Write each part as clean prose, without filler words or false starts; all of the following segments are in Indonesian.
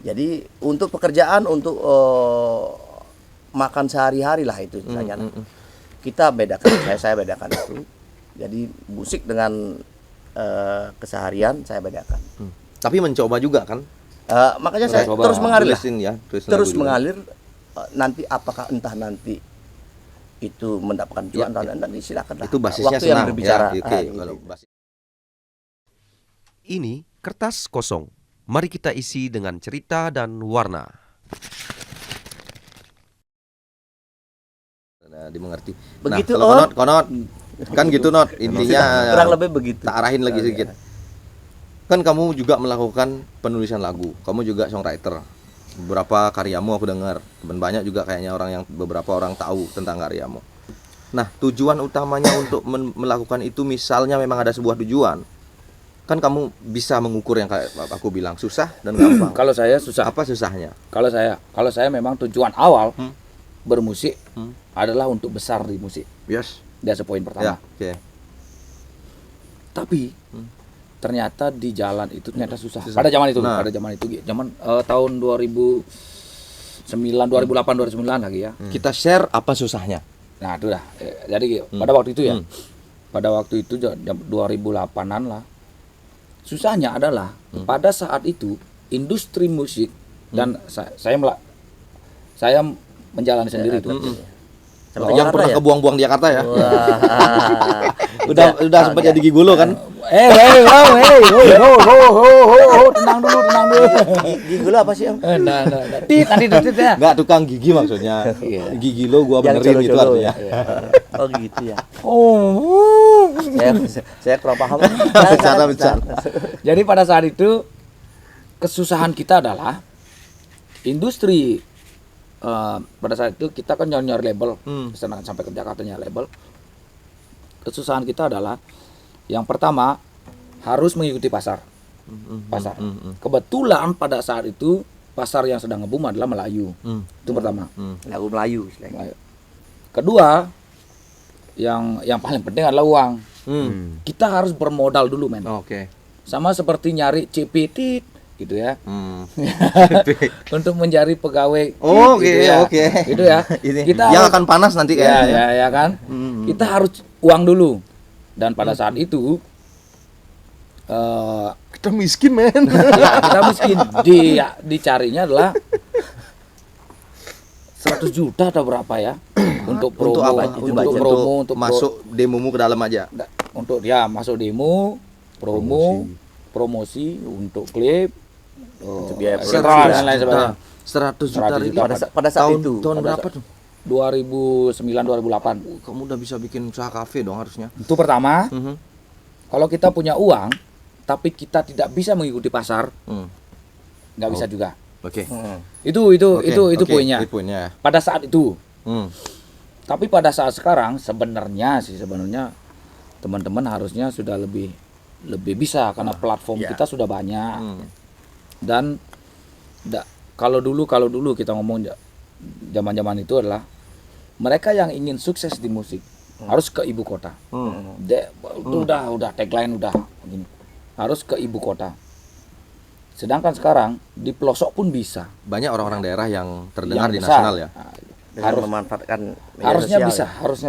Jadi untuk pekerjaan, untuk makan sehari-hari lah itu misalnya. Kita bedakan, saya bedakan itu. Jadi musik dengan keseharian saya bedakan. Tapi mencoba juga kan? Makanya saya terus mengalir lah. Ya, Terus mengalir, nanti apakah entah nanti itu mendapatkan cuan atau nanti silakan lah. Itu basisnya waktu yang senang berbicara. ya. Oke, Gitu. kalau basis. Ini kertas kosong. Mari kita isi dengan cerita dan warna. Nah, dimengerti. Begitu, nah, kalau konot kan gitu not, intinya kurang lebih begitu. Tak arahin lagi sedikit. Kan kamu juga melakukan penulisan lagu, kamu juga songwriter. Beberapa karyamu aku dengar, dan banyak juga kayaknya beberapa orang tahu tentang karyamu. Nah, tujuan utamanya untuk melakukan itu, misalnya memang ada sebuah tujuan, kan kamu bisa mengukur yang kayak aku bilang, susah dan gampang. Kalau saya susah. Apa susahnya? Kalau saya memang tujuan awal bermusik adalah untuk besar di musik. Yes. Dia poin pertama. Ya, oke. Tapi ternyata di jalan itu ternyata susah. Pada zaman itu, tahun 2009, 2008, 2009 lagi ya. Kita share apa susahnya. Nah, itu dah. Jadi pada waktu itu ya. Pada waktu itu 2008-an lah. Susahnya adalah pada saat itu industri musik dan saya menjalani sendiri itu. Yang pernah ya? kebuang-buang di Jakarta ya. udah sempat jadi gigolo kan? Tenang dulu. Gigolo apa sih, Om? Nanti ya. Enggak, tukang gigi maksudnya. Gigi lo gua benerin gitu artinya. Oh gitu ya. Oh. Saya kurang paham. Bercanda. Jadi pada saat itu kesusahan kita adalah industri. Pada saat itu kita kan nyari label, sampai ke Jakarta nyari label. Kesusahan kita adalah yang pertama harus mengikuti pasar. Kebetulan pada saat itu pasar yang sedang ngebum adalah Melayu. Itu pertama. Lagu Melayu istilahnya. Kedua, yang paling penting adalah uang. Kita harus bermodal dulu, men. Oke. Sama seperti nyari CPT gitu ya. Untuk mencari pegawai. Oh, gitu ya. Oke. Gitu ya. Kita yang akan panas nanti kayaknya. Ya kan. Kita harus uang dulu. Dan pada saat itu kita miskin, men. kita miskin. Dicarinya adalah 100 juta atau berapa ya? Untuk promo, untuk masuk demomu ke dalam aja. Untuk dia masuk demo, promosi untuk klip, biaya dan lain sebagainya. 100 juta pada saat itu. Tahun berapa tuh? 2009 2008. Kamu udah bisa bikin usaha kafe dong harusnya. Itu pertama. Kalau kita punya uang tapi kita tidak bisa mengikuti pasar, nggak bisa juga. Oke. Itu poinnya. Itu poinnya. Pada saat itu. Tapi pada saat sekarang sebenarnya teman-teman harusnya sudah lebih bisa karena platform kita sudah banyak. Dan kalau dulu kita ngomong zaman-zaman itu adalah mereka yang ingin sukses di musik harus ke ibu kota. Itu udah tagline udah begini. Harus ke ibu kota. Sedangkan sekarang di pelosok pun bisa. Banyak orang-orang daerah yang terdengar di besar. nasional ya. Harus memanfaatkan harusnya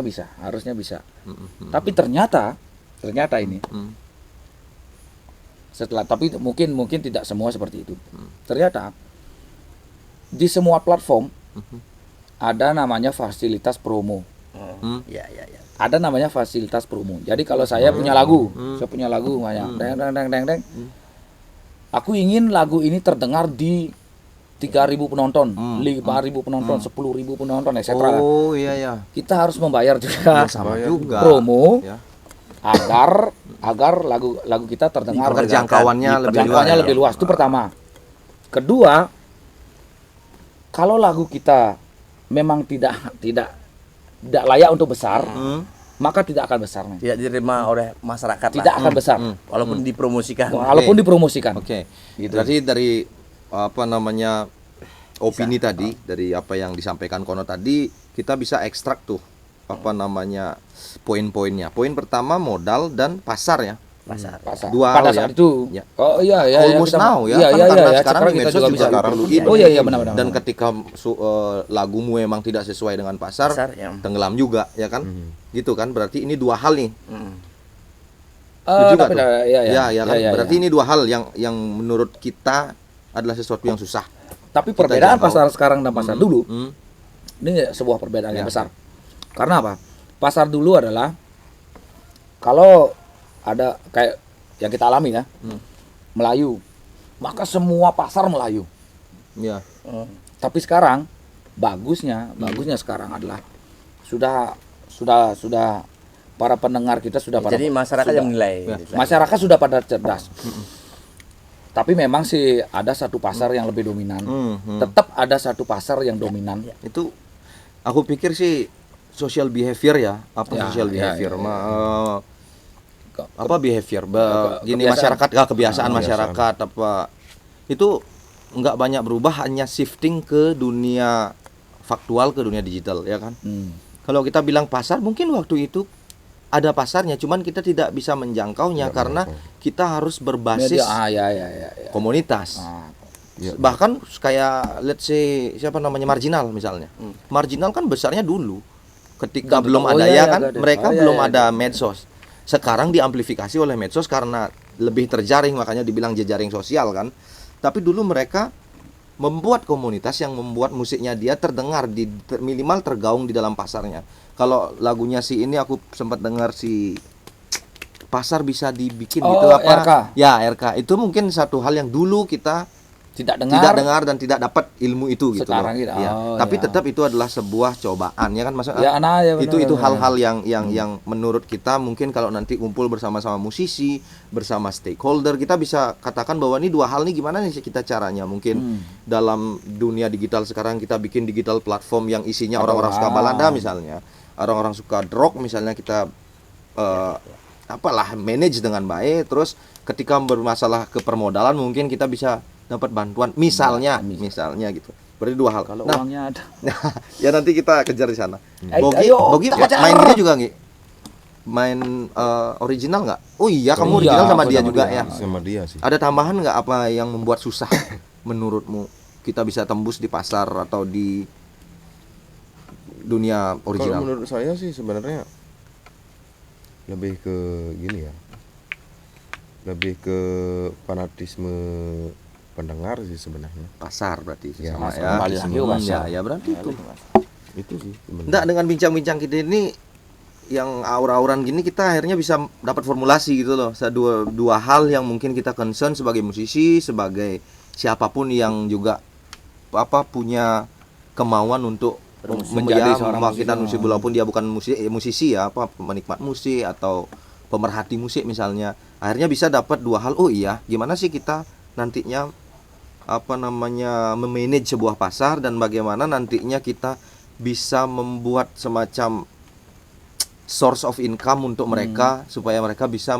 bisa. Tapi ternyata ini tapi mungkin tidak semua seperti itu. Ternyata di semua platform ada namanya fasilitas promo. Ya. Ada namanya fasilitas promo. Jadi kalau saya punya lagu, banyak. Deng. Aku ingin lagu ini terdengar di 3.000 penonton, 5.000 penonton, 10.000 penonton, etc. Oh iya. Kita harus membayar juga, sama juga promo ya. agar lagu kita terdengar jangkauannya lebih luas. Itu pertama. Kedua, kalau lagu kita memang tidak layak untuk besar, maka tidak akan besar. Tidak diterima oleh masyarakat. Tidak akan besar. Walaupun dipromosikan. Oke. Gitu. Berarti dari opini tadi, dari apa yang disampaikan Kono tadi, kita bisa ekstrak tuh poin-poinnya. Poin pertama modal dan pasar ya. pasar. pasar. Dua Pada hal ya. saat itu. Ya. Oh iya Almost now ya, Iya, kan iya, karena iya, sekarang di kita medsos juga juga bisa diperluin. Oh iya, iya, benar-benar. Dan ketika lagumu memang tidak sesuai dengan pasar, Ya. tenggelam juga ya kan? Gitu kan, berarti ini dua hal nih. Mm. Setuju nggak tuh? Iya, Ya kan, iya, berarti iya. ini dua hal yang menurut kita adalah sesuatu yang susah. Tapi kita perbedaan jangkau. pasar sekarang dan pasar dulu, Hmm. ini sebuah perbedaan yang Ya. besar. Karena apa? Pasar dulu adalah kalau ada kayak yang kita alami ya, Melayu, maka semua pasar Melayu. Ya. Tapi sekarang bagusnya sekarang adalah sudah para pendengar kita sudah pada Jadi masyarakat sudah- yang menilai. Ya. masyarakat sudah pada cerdas. Tapi memang sih ada satu pasar yang lebih dominan. Tetap ada satu pasar yang dominan. Itu aku pikir sih social behavior ya, apa Ya, social ya, behavior? ya, Apa behavior? Gini kebiasaan. masyarakat, kebiasaan masyarakat apa? Itu nggak banyak berubah, hanya shifting ke dunia faktual, ke dunia digital ya kan? Kalau kita bilang pasar, mungkin waktu itu ada pasarnya, cuman kita tidak bisa menjangkaunya karena kita harus berbasis Ya. komunitas. Ah, Bahkan kayak let's say siapa namanya Marginal misalnya. Marginal kan besarnya dulu ketika belum Oh, ada iya, ya iya, kan, ada. mereka Oh, iya, belum iya, ada medsos. Sekarang diamplifikasi oleh medsos karena lebih terjaring, makanya dibilang jejaring sosial kan. Tapi dulu mereka membuat komunitas yang membuat musiknya dia terdengar minimal tergaung di dalam pasarnya. Kalau lagunya si ini aku sempat dengar si pasar bisa dibikin Oh, gitu apa? RK. Ya, RK. Itu mungkin satu hal yang dulu kita tidak tidak dengar. dengar dan tidak dapat ilmu itu gitu Sekarang loh. gitu. Ya. Oh, Tapi ya. tetap itu adalah sebuah cobaan ya kan maksudnya. Ya, nah, ya, itu benar, benar. hal-hal yang menurut kita mungkin kalau nanti kumpul bersama-sama musisi, bersama stakeholder, kita bisa katakan bahwa ini dua hal nih gimana nih kita caranya. Mungkin dalam dunia digital sekarang kita bikin digital platform yang isinya orang-orang suka balada misalnya, orang-orang suka rock misalnya, kita apalah manage dengan baik. Terus ketika bermasalah ke permodalan mungkin kita bisa dapat bantuan misalnya gitu. Berarti dua hal. Kalau Nah, uangnya ada. ya nanti kita kejar di sana. Ayo, Bogi kita kejar. main dia juga nggak? Main original nggak? Oh iya, kamu Iya, original sama aku dia sama juga dia. ya. Sama dia sih. Ada tambahan nggak apa yang membuat susah menurutmu kita bisa tembus di pasar atau di dunia Kalau original? menurut saya sih sebenarnya lebih ke gini ya. Lebih ke fanatisme pendengar sih sebenarnya. Pasar berarti Ya, sama pasar. ya. Kembali lagi ke pasar. Ya berarti itu. Itu sih sebenarnya. Enggak, dengan bincang-bincang kita ini yang aura-auran gini kita akhirnya bisa dapat formulasi gitu loh. Dua hal yang mungkin kita concern sebagai musisi, sebagai siapapun yang juga punya kemauan untuk Menjadi seorang membangkitkan musisi. musik, walaupun dia bukan musisi ya, penikmat musik atau pemerhati musik misalnya. Akhirnya bisa dapat dua hal. Oh iya, gimana sih kita nantinya memanage sebuah pasar, dan bagaimana nantinya kita bisa membuat semacam source of income untuk mereka supaya mereka bisa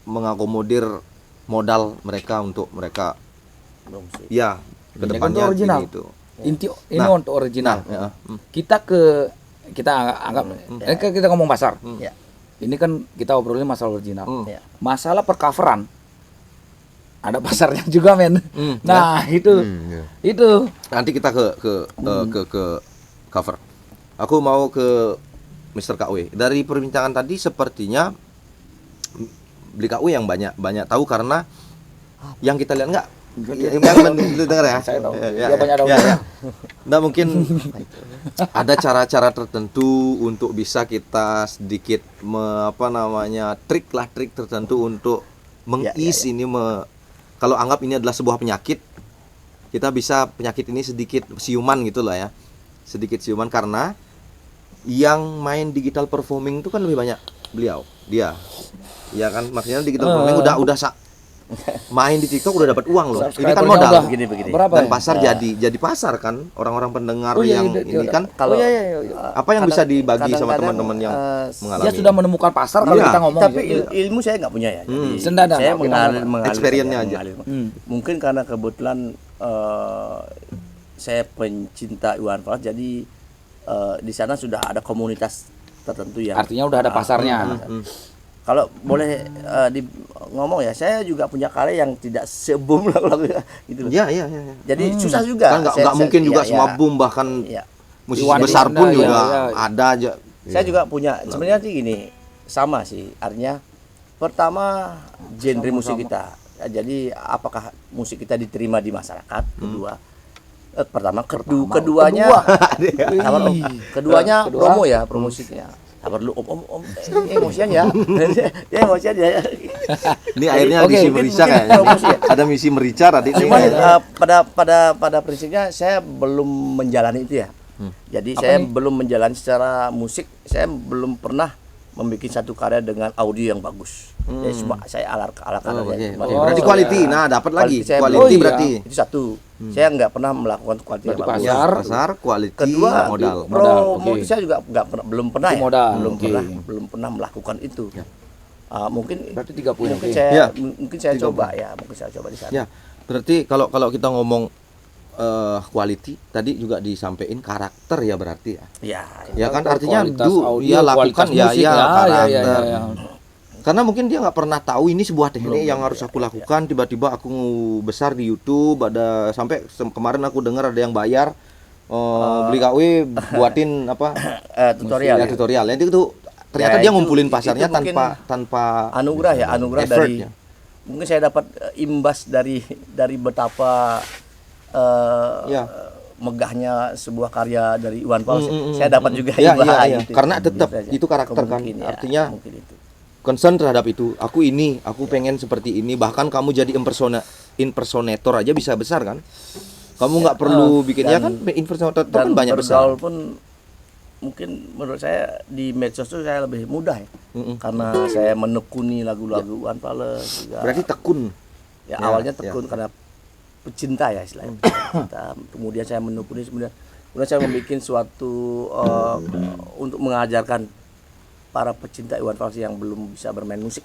mengakomodir modal mereka untuk mereka ya Ini kan kedepannya untuk original. ini itu. Ini Nah, untuk original. ya, Kita anggap ini kan kita ngomong pasar. Ya. Ini kan kita obrolin masalah original. Ya. Masalah percoveran. Ada pasarnya juga, men. Nah, itu. Ya. Itu. Nanti kita ke cover. Aku mau ke Mr. KW. Dari perbincangan tadi sepertinya beli KW yang banyak tahu karena yang kita lihat enggak yang dengar ya. Saya tahu. Ya, Dia banyak tahu. ya. Nah, mungkin ada cara-cara tertentu untuk bisa kita sedikit trik tertentu untuk mengis ini kalau anggap ini adalah sebuah penyakit, kita bisa penyakit ini sedikit siuman gitu lah ya. Sedikit siuman karena yang main digital performing itu kan lebih banyak dia. Ya kan, maksudnya digital performing udah main di TikTok udah dapat uang loh. Ini kan Subscribernya modal. udah Begini. Berapa Dan ya? pasar jadi pasar kan, orang-orang pendengar yang ini kan. Kalau Apa yang bisa dibagi sama kadang-kadang, teman-teman yang mengalami? Dia sudah menemukan pasar kalau Iya. kita ngomong tapi gitu. ilmu saya nggak punya ya. Jadi Sendada, saya kita mengalir Experience-nya aja. Mungkin karena kebetulan saya pencinta Iwan Fals, jadi di sana sudah ada komunitas tertentu yang Artinya udah ada pasarnya. kalau boleh ngomong ya, saya juga punya karya yang tidak sebum lagu-lagu gitu loh. Iya. Jadi susah juga. Kan nggak mungkin juga iya, semua boom, bahkan iya. musisi Iwan besar Dinda, pun iya, juga iya. ada aja. Saya juga punya, sebenarnya sih gini, sama sih, artinya pertama genre musik kita. Ya, jadi apakah musik kita diterima di masyarakat? Kedua, keduanya, keduanya Kedua. promo ya, promosinya. Sabar dulu, om, emosian ya, ya emosian ya. Ini akhirnya Oke, misi mungkin merica kayaknya. promosi ya. Ada misi merica tadi. Cuman pada prinsipnya saya belum menjalani itu ya. Jadi saya belum menjalani secara musik, saya belum pernah membuat satu karya dengan audio yang bagus. Jadi cuma saya ala kadarnya. Oke. Cuma- Berarti Oh, quality. ya. Nah, dapat lagi. Quality saya Quality belum. Oh, iya. berarti. Itu satu. Saya nggak pernah melakukan quality yang Berarti bagus. Pasar, quality, Kedua, modal. promo Oke. saya juga belum pernah Itu ya. modal, Belum oke. pernah melakukan itu. Mungkin Berarti 30. mungkin oke. saya Ya. mungkin saya coba ya, mungkin saya coba di sana. Ya, berarti kalau kita ngomong quality tadi juga disampaikan karakter ya berarti ya. Ya, Ya kan artinya Kualitas audio, dia lakukan kualitas ya musik, karakter. ya. Karena mungkin dia nggak pernah tahu ini sebuah teknik yang harus aku lakukan. Tiba-tiba aku besar di YouTube, ada sampai kemarin aku dengar ada yang bayar beli KW buatin apa tutorial. ya, tutorial. Itu tuh ternyata Ya, dia itu- ngumpulin itu pasarnya mungkin tanpa anugerah ya, anugerah effort dari ya. mungkin saya dapat imbas dari betapa Ya. megahnya sebuah karya dari Iwan Fals. Saya dapat juga Ya, imbas iya. gitu. Karena tetap Gitu aja. itu karakter kan. Mungkin ya, Artinya mungkin itu. concern terhadap itu. Aku pengen seperti ini. Bahkan kamu jadi impersonator aja bisa besar kan. Kamu nggak perlu bikin ya kan impersonator kan banyak besar. bergaul pun mungkin menurut saya di medsos itu saya lebih mudah ya. Karena saya menekuni lagu-lagu Iwan Fals juga. Berarti tekun. Ya, Ya, awalnya tekun karena pecinta ya istilahnya. Pecinta. Kemudian saya menekuni, kemudian saya membuat suatu untuk mengajarkan para pecinta Iwan Fals yang belum bisa bermain musik.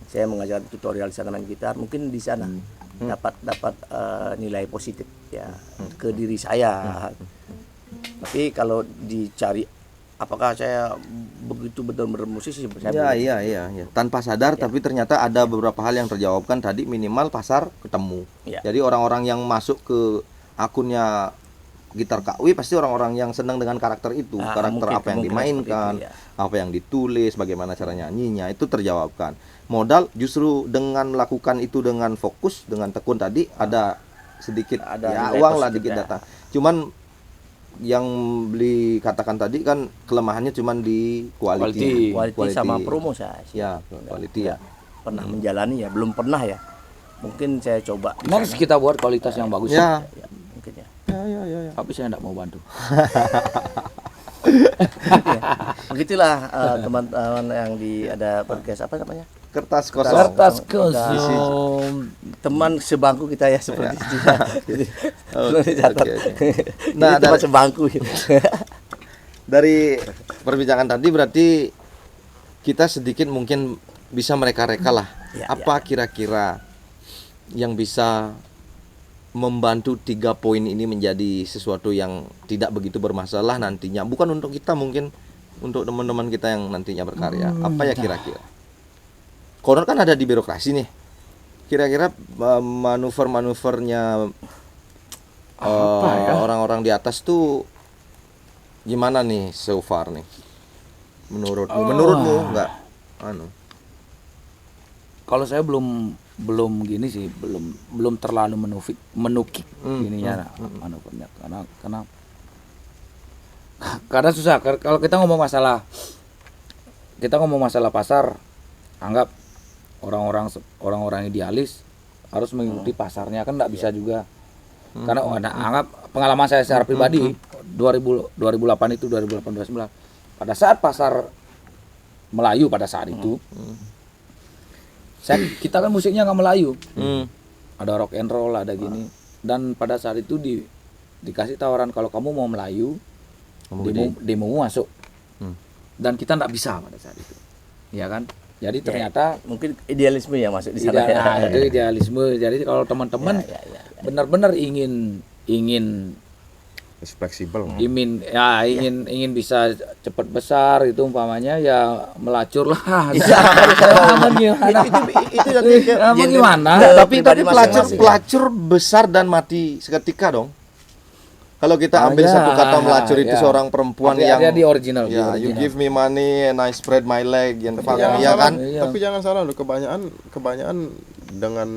Saya mengajar tutorial bisa main gitar, mungkin di sana dapat nilai positif ya ke diri saya. Tapi kalau dicari apakah saya begitu betul-betul musisi, saya belum. Iya. Tanpa sadar tapi ternyata ada beberapa hal yang terjawabkan tadi, minimal pasar ketemu. Ya. Jadi orang-orang yang masuk ke akunnya Gitar KW pasti orang-orang yang senang dengan karakter itu, karakter mungkin apa yang kemungkinan dimainkan, seperti itu, ya. apa yang ditulis, bagaimana cara nyanyinya, itu terjawabkan. Modal justru dengan melakukan itu dengan fokus, dengan tekun tadi ada sedikit Ada ya nilai uang lah positif, dikit ya. datang. Cuman yang beli katakan tadi kan kelemahannya cuman di quality. Quality sama promo saya sih. Ya, quality ya. Pernah menjalani ya, belum pernah ya. Mungkin saya coba di Next sana. kita buat kualitas yang bagus. Ya. Ya, mungkin ya. Tapi saya enggak mau bantu. Begitulah teman-teman yang ada podcast apa namanya? Kertas kosong. Kertas kosong. Teman sebangku kita ya seperti itu. Jadi belum dicatat. oke. Nah, Nah, teman dari- sebangku. Dari perbincangan tadi berarti kita sedikit mungkin bisa mereka-reka lah. Ya, Apa kira-kira yang bisa membantu 3 poin ini menjadi sesuatu yang tidak begitu bermasalah nantinya, bukan untuk kita, mungkin untuk teman-teman kita yang nantinya berkarya. Apa ya kira-kira? Konon kan ada di birokrasi nih. Kira-kira manuver-manuvernya orang-orang di atas tuh gimana nih so far nih? Menurutmu enggak? Kalau saya belum gini sih, belum terlalu menukik gininya manuvernya, karena susah. Kalau kita ngomong masalah pasar, anggap orang-orang idealis harus mengikuti pasarnya, kan nggak bisa juga. Karena anggap pengalaman saya secara pribadi 2008 itu 2008-2009 pada saat pasar Melayu pada saat itu kita kan musiknya nggak Melayu, ada rock and roll, ada gini, dan pada saat itu dikasih tawaran kalau kamu mau Melayu demo masuk, dan kita nggak bisa pada saat itu, ya kan. Jadi ternyata Mungkin idealisme ya masuk di sana. itu idealisme. Jadi kalau teman-teman benar-benar ingin fleksibel. ingin bisa cepat besar itu umpamanya ya melacur lah. Iya. Aman gimana? Itu nanti Emang gender- gimana? ke Tapi pribadi pelacur masing-masing. pelacur besar dan mati seketika dong. Kalau kita ambil ya, satu kata melacur itu ya. seorang perempuan Artinya yang di original. di ya, you original. give me money and I spread my leg and fuck Jangan me, ya salah, kan? Iya. Tapi jangan salah loh, kebanyakan dengan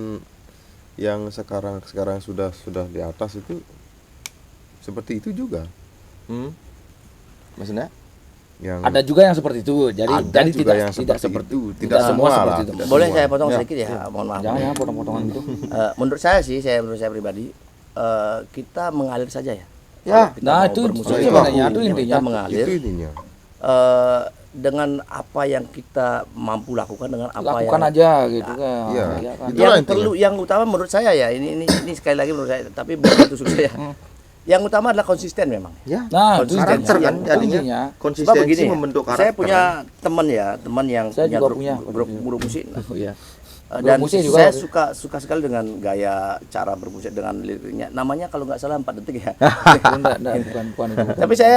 yang sekarang sudah di atas itu seperti itu juga. Maksudnya? Yang Ada juga yang seperti itu. Jadi Ada jadi juga tidak yang tidak seperti seperti itu. tidak Tidak semua semua seperti lah, itu. tidak Boleh semua. saya potong Ya. sedikit ya, mohon maaf. Jangan potong-potongan gitu. Menurut saya pribadi, kita mengalir saja ya. Ya. Kalau kita Nah, mau itu bermusik, sebenarnya kita itu intinya. mengalir itu intinya. dengan apa yang kita mampu lakukan dengan apa Lakukan yang aja gitu kan. Iya. Iya kan? Itulah yang intinya. perlu, yang utama menurut saya ya, ini sekali lagi menurut saya, tapi bukan itu saya. Yang utama adalah konsisten memang. Ya. Nah, itu Karakter intinya. kan Itu jadinya intinya. Sebab konsistensi begini, membentuk karakter. saya punya teman yang Saya punya juga grup, punya. grup musik. Nah, Iya. dan Grup musik juga saya ada. suka sekali dengan gaya cara bermusik dengan liriknya. Namanya kalau nggak salah 4 detik ya. Enggak, bukan itu. Tapi saya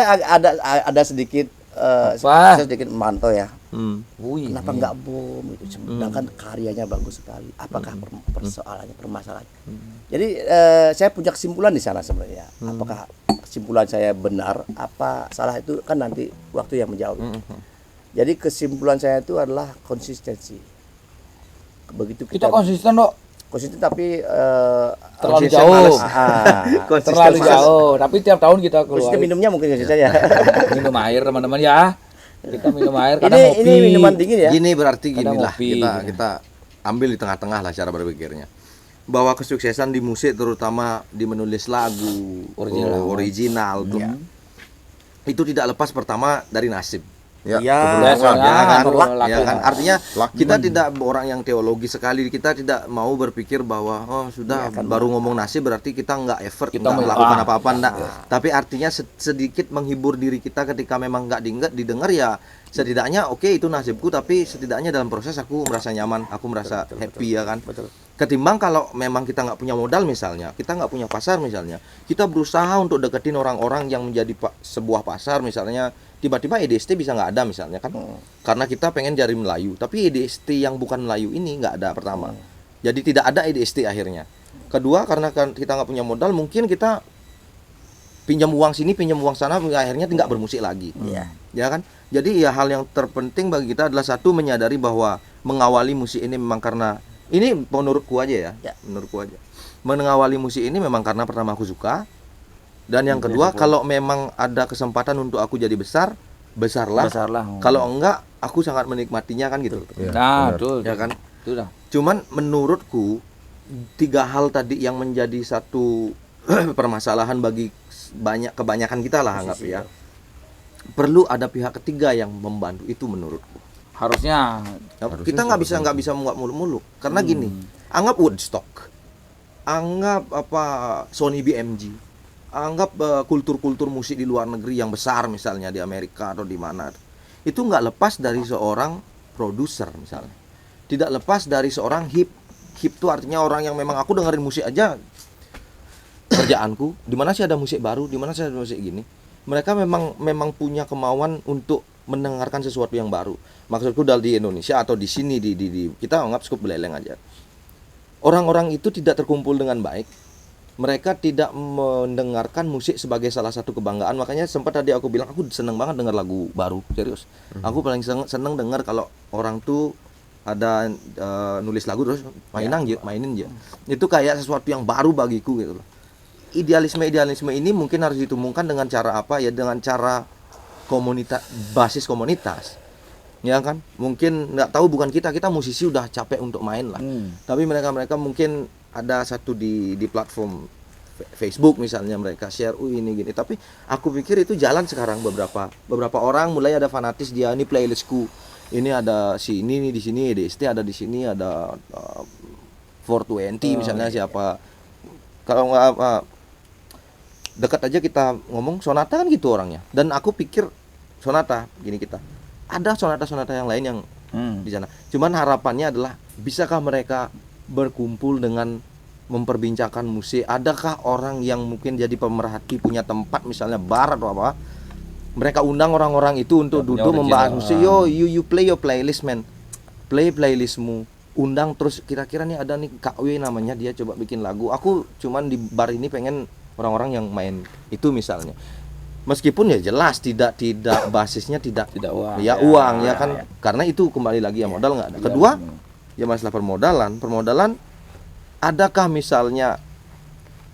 ada sedikit Apa? saya sedikit memantau ya. Wih. Kenapa nggak bom itu? Sedangkan karyanya bagus sekali. Apakah persoalannya, permasalahannya? Jadi saya punya kesimpulan di sana sebenarnya. Apakah kesimpulan saya benar? Apa salah itu kan nanti waktu yang menjawab. Jadi kesimpulan saya itu adalah konsistensi. Begitu Kita kita konsisten dok. konsisten tapi Terlalu Konsisten jauh. males. Konsisten Terlalu males. jauh. Tapi tiap tahun kita keluar. konsisten minumnya mungkin konsisten saja. Minum air teman-teman ya. Kita minum air kadang ini ngopi. minuman dingin ya. Gini berarti Kadang ginilah ngopi, kita gitu. kita ambil di tengah-tengah lah cara berpikirnya. Bahwa kesuksesan di musik terutama di menulis lagu original tuh, itu tidak lepas pertama dari nasib. Ya, Ya, keberuntungan. ya, Ya kan, luck. ya kan? Artinya Luck. kita tidak orang yang teologi sekali, kita tidak mau berpikir bahwa oh sudah baru ngomong nasib berarti kita nggak effort, Kita nggak mau- melakukan apa-apa, enggak. Tapi artinya sedikit menghibur diri kita ketika memang nggak didengar ya setidaknya oke itu nasibku, tapi setidaknya dalam proses aku merasa nyaman, aku merasa happy ya kan. Betul. Ketimbang kalau memang kita nggak punya modal misalnya, kita nggak punya pasar misalnya, kita berusaha untuk deketin orang-orang yang menjadi sebuah pasar misalnya, tiba-tiba EDST bisa nggak ada misalnya kan, karena kita pengen cari Melayu, tapi EDST yang bukan Melayu ini nggak ada pertama, jadi tidak ada EDST akhirnya. Kedua karena kan kita nggak punya modal, mungkin kita pinjam uang sini, pinjam uang sana, akhirnya nggak bermusik lagi, ya kan. Jadi ya hal yang terpenting bagi kita adalah satu menyadari bahwa mengawali musik ini memang karena ini menurutku aja ya, menurutku aja. Mengawali musik ini memang karena pertama aku suka, dan yang kedua kalau memang ada kesempatan untuk aku jadi besar, besarlah. Kalau enggak, aku sangat menikmatinya kan gitu. Ya, Nah, benar. betul. Ya kan. Itu dah. Cuman menurutku 3 hal tadi yang menjadi satu permasalahan bagi kebanyakan kita lah anggap ya. Perlu ada pihak ketiga yang membantu itu menurutku. Harusnya Kita nggak bisa muak muluk-muluk karena gini, anggap Woodstock, anggap apa Sony BMG, anggap kultur-kultur musik di luar negeri yang besar misalnya di Amerika atau di mana, itu nggak lepas dari seorang produser misalnya, tidak lepas dari seorang hip itu artinya orang yang memang aku dengerin musik aja kerjaanku, di mana sih ada musik baru, di mana sih ada musik gini. Mereka memang punya kemauan untuk mendengarkan sesuatu yang baru. Maksudku di Indonesia atau di sini di kita anggap skup Beleleng aja. Orang-orang itu tidak terkumpul dengan baik. Mereka tidak mendengarkan musik sebagai salah satu kebanggaan. Makanya sempat tadi aku bilang aku seneng banget dengar lagu baru, serius. Aku paling seneng dengar kalau orang tuh ada nulis lagu terus mainin aja. Itu kayak sesuatu yang baru bagiku gitu loh. Idealisme ini mungkin harus ditemukan dengan cara apa ya, dengan cara basis komunitas ya kan. Mungkin nggak tahu, bukan kita musisi udah capek untuk main lah, tapi mereka mungkin ada satu di platform Facebook misalnya, mereka share ini gini, tapi aku pikir itu jalan sekarang. Beberapa orang mulai ada fanatis, dia ini playlistku ini ada si ini di sini, DST ada di sini, ada 420 misalnya siapa. Kalau nggak dekat aja kita ngomong Sonata kan gitu orangnya, dan aku pikir Sonata gini, kita ada sonata yang lain yang di sana. Cuman harapannya adalah bisakah mereka berkumpul dengan memperbincangkan musik? Adakah orang yang mungkin jadi pemerhati, punya tempat misalnya bar atau apa? Mereka undang orang-orang itu untuk Yang punya duduk membahas original. musik. Yo, you play your playlist, man. Play playlistmu. Undang terus, kira-kira nih ada nih Kak W namanya, dia coba bikin lagu. Aku cuman di bar ini pengen orang-orang yang main itu misalnya. Meskipun ya jelas tidak basisnya tidak Tidak uang. ya uang ya kan, karena itu kembali lagi ya modal nggak ada. Kedua ya masalah permodalan adakah misalnya,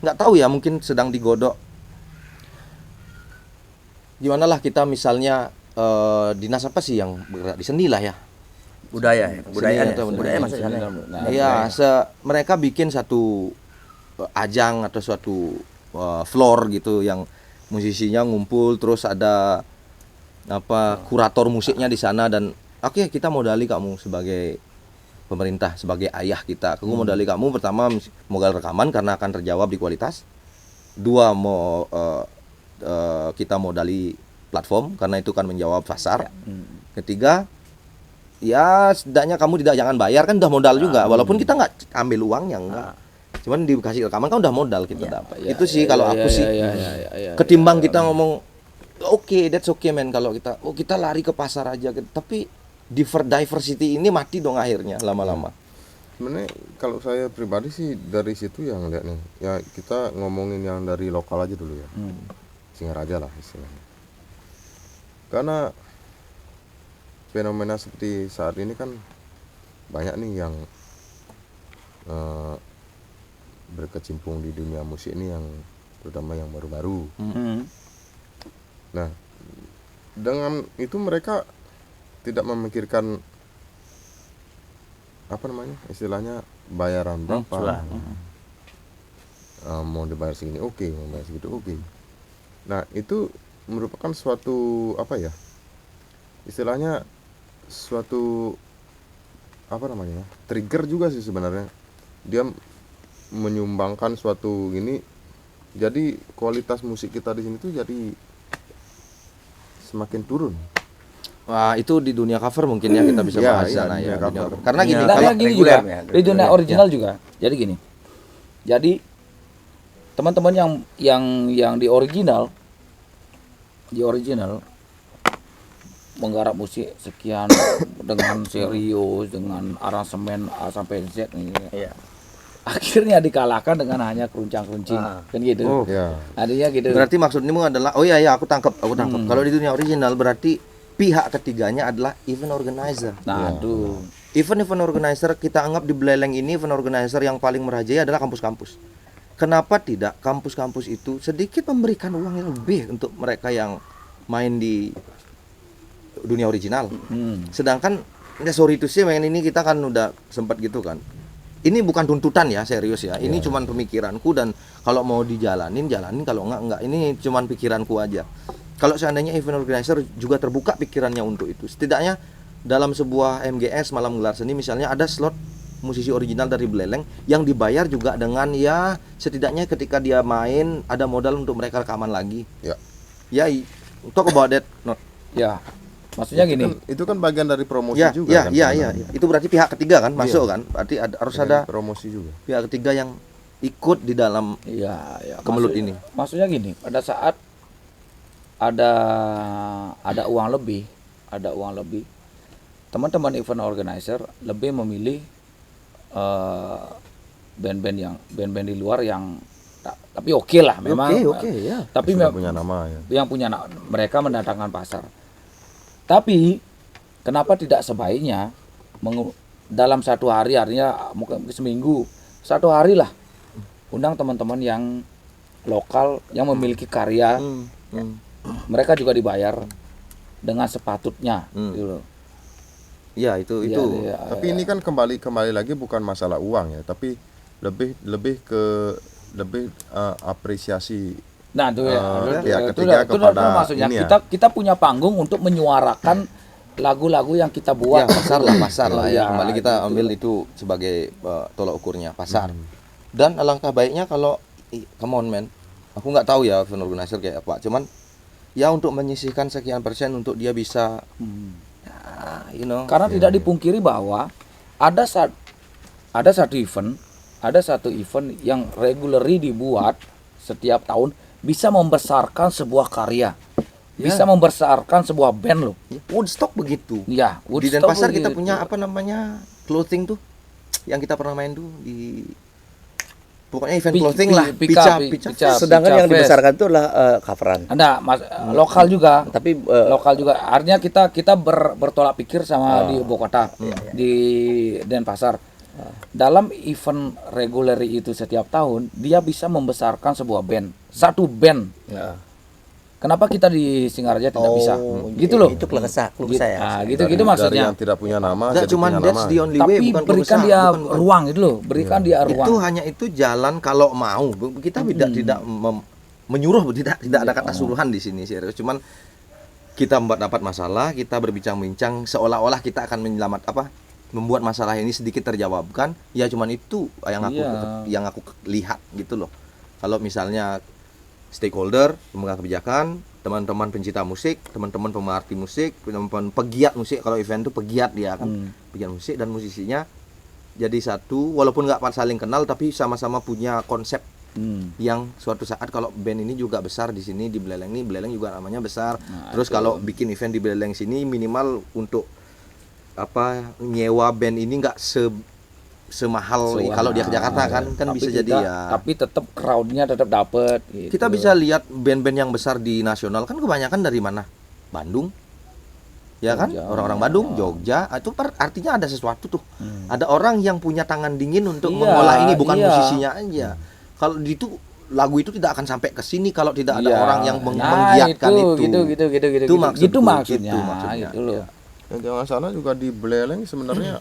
nggak tahu ya, mungkin sedang digodok gimana lah kita misalnya dinas apa sih yang bergerak di seni lah ya, budaya Seni atau budaya budaya. masuk sana. Nah, ya mereka bikin satu ajang atau suatu floor gitu yang musisinya ngumpul, terus ada apa kurator musiknya di sana, dan oke, kita modali kamu sebagai pemerintah, sebagai ayah kita. Aku modali kamu pertama modal rekaman karena akan terjawab di kualitas. Dua, mau kita modali platform karena itu kan menjawab pasar. Ketiga, ya setidaknya kamu jangan bayar, kan udah modal juga, walaupun kita nggak ambil uangnya enggak. Cuman dikasih rekaman kan udah modal kita dapat. Itu sih kalau aku sih. Ketimbang kita ngomong oke, that's okay man, kalau kita lari ke pasar aja gitu. Tapi diversity ini mati dong akhirnya lama-lama. Sebenarnya kalau saya pribadi sih dari situ yang lihat nih, ya kita ngomongin yang dari lokal aja dulu ya, Singaraja lah istilahnya. Karena fenomena seperti saat ini kan banyak nih yang berkecimpung di dunia musik ini, yang terutama yang baru-baru. Nah, dengan itu mereka tidak memikirkan apa namanya, istilahnya bayaran berapa, mau dibayar segini oke, mau dibayar segitu oke. Nah, itu merupakan suatu apa ya, istilahnya suatu apa namanya, trigger juga sih sebenarnya. Dia menyumbangkan suatu ini, jadi kualitas musik kita di sini tuh jadi semakin turun. Wah, itu di dunia cover mungkin ya kita bisa Ya, bahas iya, sana dunia ya. cover. Karena gini, Nah, kalau gini reguler juga ya, di dunia reguler. original juga. Jadi gini. Jadi teman-teman yang di original menggarap musik sekian dengan serius, dengan aransemen A sampai Z nih. Iya. Akhirnya dikalahkan dengan hanya keruncang-keruncing. Kan gitu. Oh. Ya, Artinya gitu. berarti maksudmu adalah aku tangkap. Kalau di dunia original berarti pihak ketiganya adalah event organizer. Nah, tuh. Event organizer kita anggap di Buleleng ini, event organizer yang paling merajai adalah kampus-kampus. Kenapa tidak kampus-kampus itu sedikit memberikan uang yang lebih untuk mereka yang main di dunia original? Sedangkan ya sorry to say, main ini kita kan udah sempat gitu kan. Ini bukan tuntutan ya, serius ya. Ini cuman pemikiranku, dan kalau mau jalanin, kalau enggak. Ini cuman pikiranku aja. Kalau seandainya event organizer juga terbuka pikirannya untuk itu, setidaknya dalam sebuah MGS malam gelar seni misalnya ada slot musisi original dari Buleleng yang dibayar juga dengan ya setidaknya ketika dia main ada modal untuk mereka rekaman lagi. ya. Ya, talk about that. Not. Ya. Maksudnya gini. Itu kan bagian dari promosi Ya, juga kan. ya. Itu berarti pihak ketiga kan masuk kan? Berarti harus ada promosi juga. pihak ketiga yang ikut di dalam Ya. kemelut ini. Maksudnya gini, pada saat ada uang lebih, teman-teman event organizer lebih memilih band-band di luar yang tapi oke lah memang. Oke, ya. Tapi Sudah punya nama ya. yang punya mereka mendatangkan pasar. Tapi kenapa tidak sebaiknya dalam satu hari, artinya mungkin seminggu, satu hari lah undang teman-teman yang lokal yang memiliki karya, mereka juga dibayar dengan sepatutnya gitu loh. Ya, itu Ya, Tapi ini kan kembali lagi bukan masalah uang ya, tapi lebih ke apresiasi. Nah, itu pihak itu ketiga kepada maksudnya ini ya. kita punya panggung untuk menyuarakan lagu-lagu yang kita buat. ya pasar lah ya. Ya, Kembali kita gitu. ambil itu sebagai tolak ukurnya pasar. Dan alangkah baiknya kalau come on man. Aku nggak tahu ya event organizer kayak apa. Cuman ya untuk menyisihkan sekian persen untuk dia bisa Karena tidak dipungkiri bahwa ada satu event ada satu event yang regularly dibuat setiap tahun bisa membesarkan sebuah karya, bisa membesarkan sebuah band loh. Woodstock begitu. Ya, Di Woodstock Denpasar kita begitu. punya apa namanya clothing tuh yang kita pernah main tuh di pokoknya event clothing lah, pica. Sedangkan yang Fest. dibesarkan itu adalah coveran. Ada lokal juga. Tapi Lokal juga. Artinya kita bertolak pikir sama di ibu kota, di Denpasar. Dalam event reguler itu setiap tahun dia bisa membesarkan sebuah band, satu band. Kenapa kita di Singaraja tidak bisa? Gitu loh. Itu keluh kesah saya. Nah, Dari gitu yang maksudnya. tidak punya nama Enggak jadi cuman punya that's nama. the only way, Tapi bukan berikan keluh dia kesah, bukan. ruang gitu loh, berikan dia ruang. Itu hanya itu jalan kalau mau. Kita tidak menyuruh, tidak ada kata suruhan di sini serius. Cuman kita dapat masalah, kita berbincang-bincang seolah-olah kita akan membuat masalah ini sedikit terjawabkan. Ya cuman itu yang aku lihat gitu loh. Kalau misalnya stakeholder, pemegang kebijakan, teman-teman pencinta musik, teman-teman pemerhati musik, teman-teman pegiat musik, kalau event itu pegiat dia kan, pegiat musik dan musisinya jadi satu, walaupun nggak saling kenal tapi sama-sama punya konsep yang suatu saat kalau band ini juga besar di sini di Beleleng ini, Beleleng juga namanya besar. Terus kalau bikin event di Beleleng sini minimal untuk nyewa band ini nggak semahal kalau dia ke Jakarta kan Tapi bisa kita- jadi ya. Tapi tetap crowdnya tetap dapet. Gitu. Kita bisa lihat band-band yang besar di nasional kan kebanyakan dari mana? Bandung. Ya kan? Jogja. Orang-orang Bandung, Jogja. Itu artinya ada sesuatu tuh. Ada orang yang punya tangan dingin untuk Iya, mengolah ini, bukan iya. musisinya aja. Kalau itu lagu itu tidak akan sampai ke sini kalau tidak ada Iya. orang yang Nah, menggiatkan itu. Gitu maksudku, maksudnya. itu maksudnya. Gitu loh. Iya. Yang jangan sana juga di Beleleng sebenarnya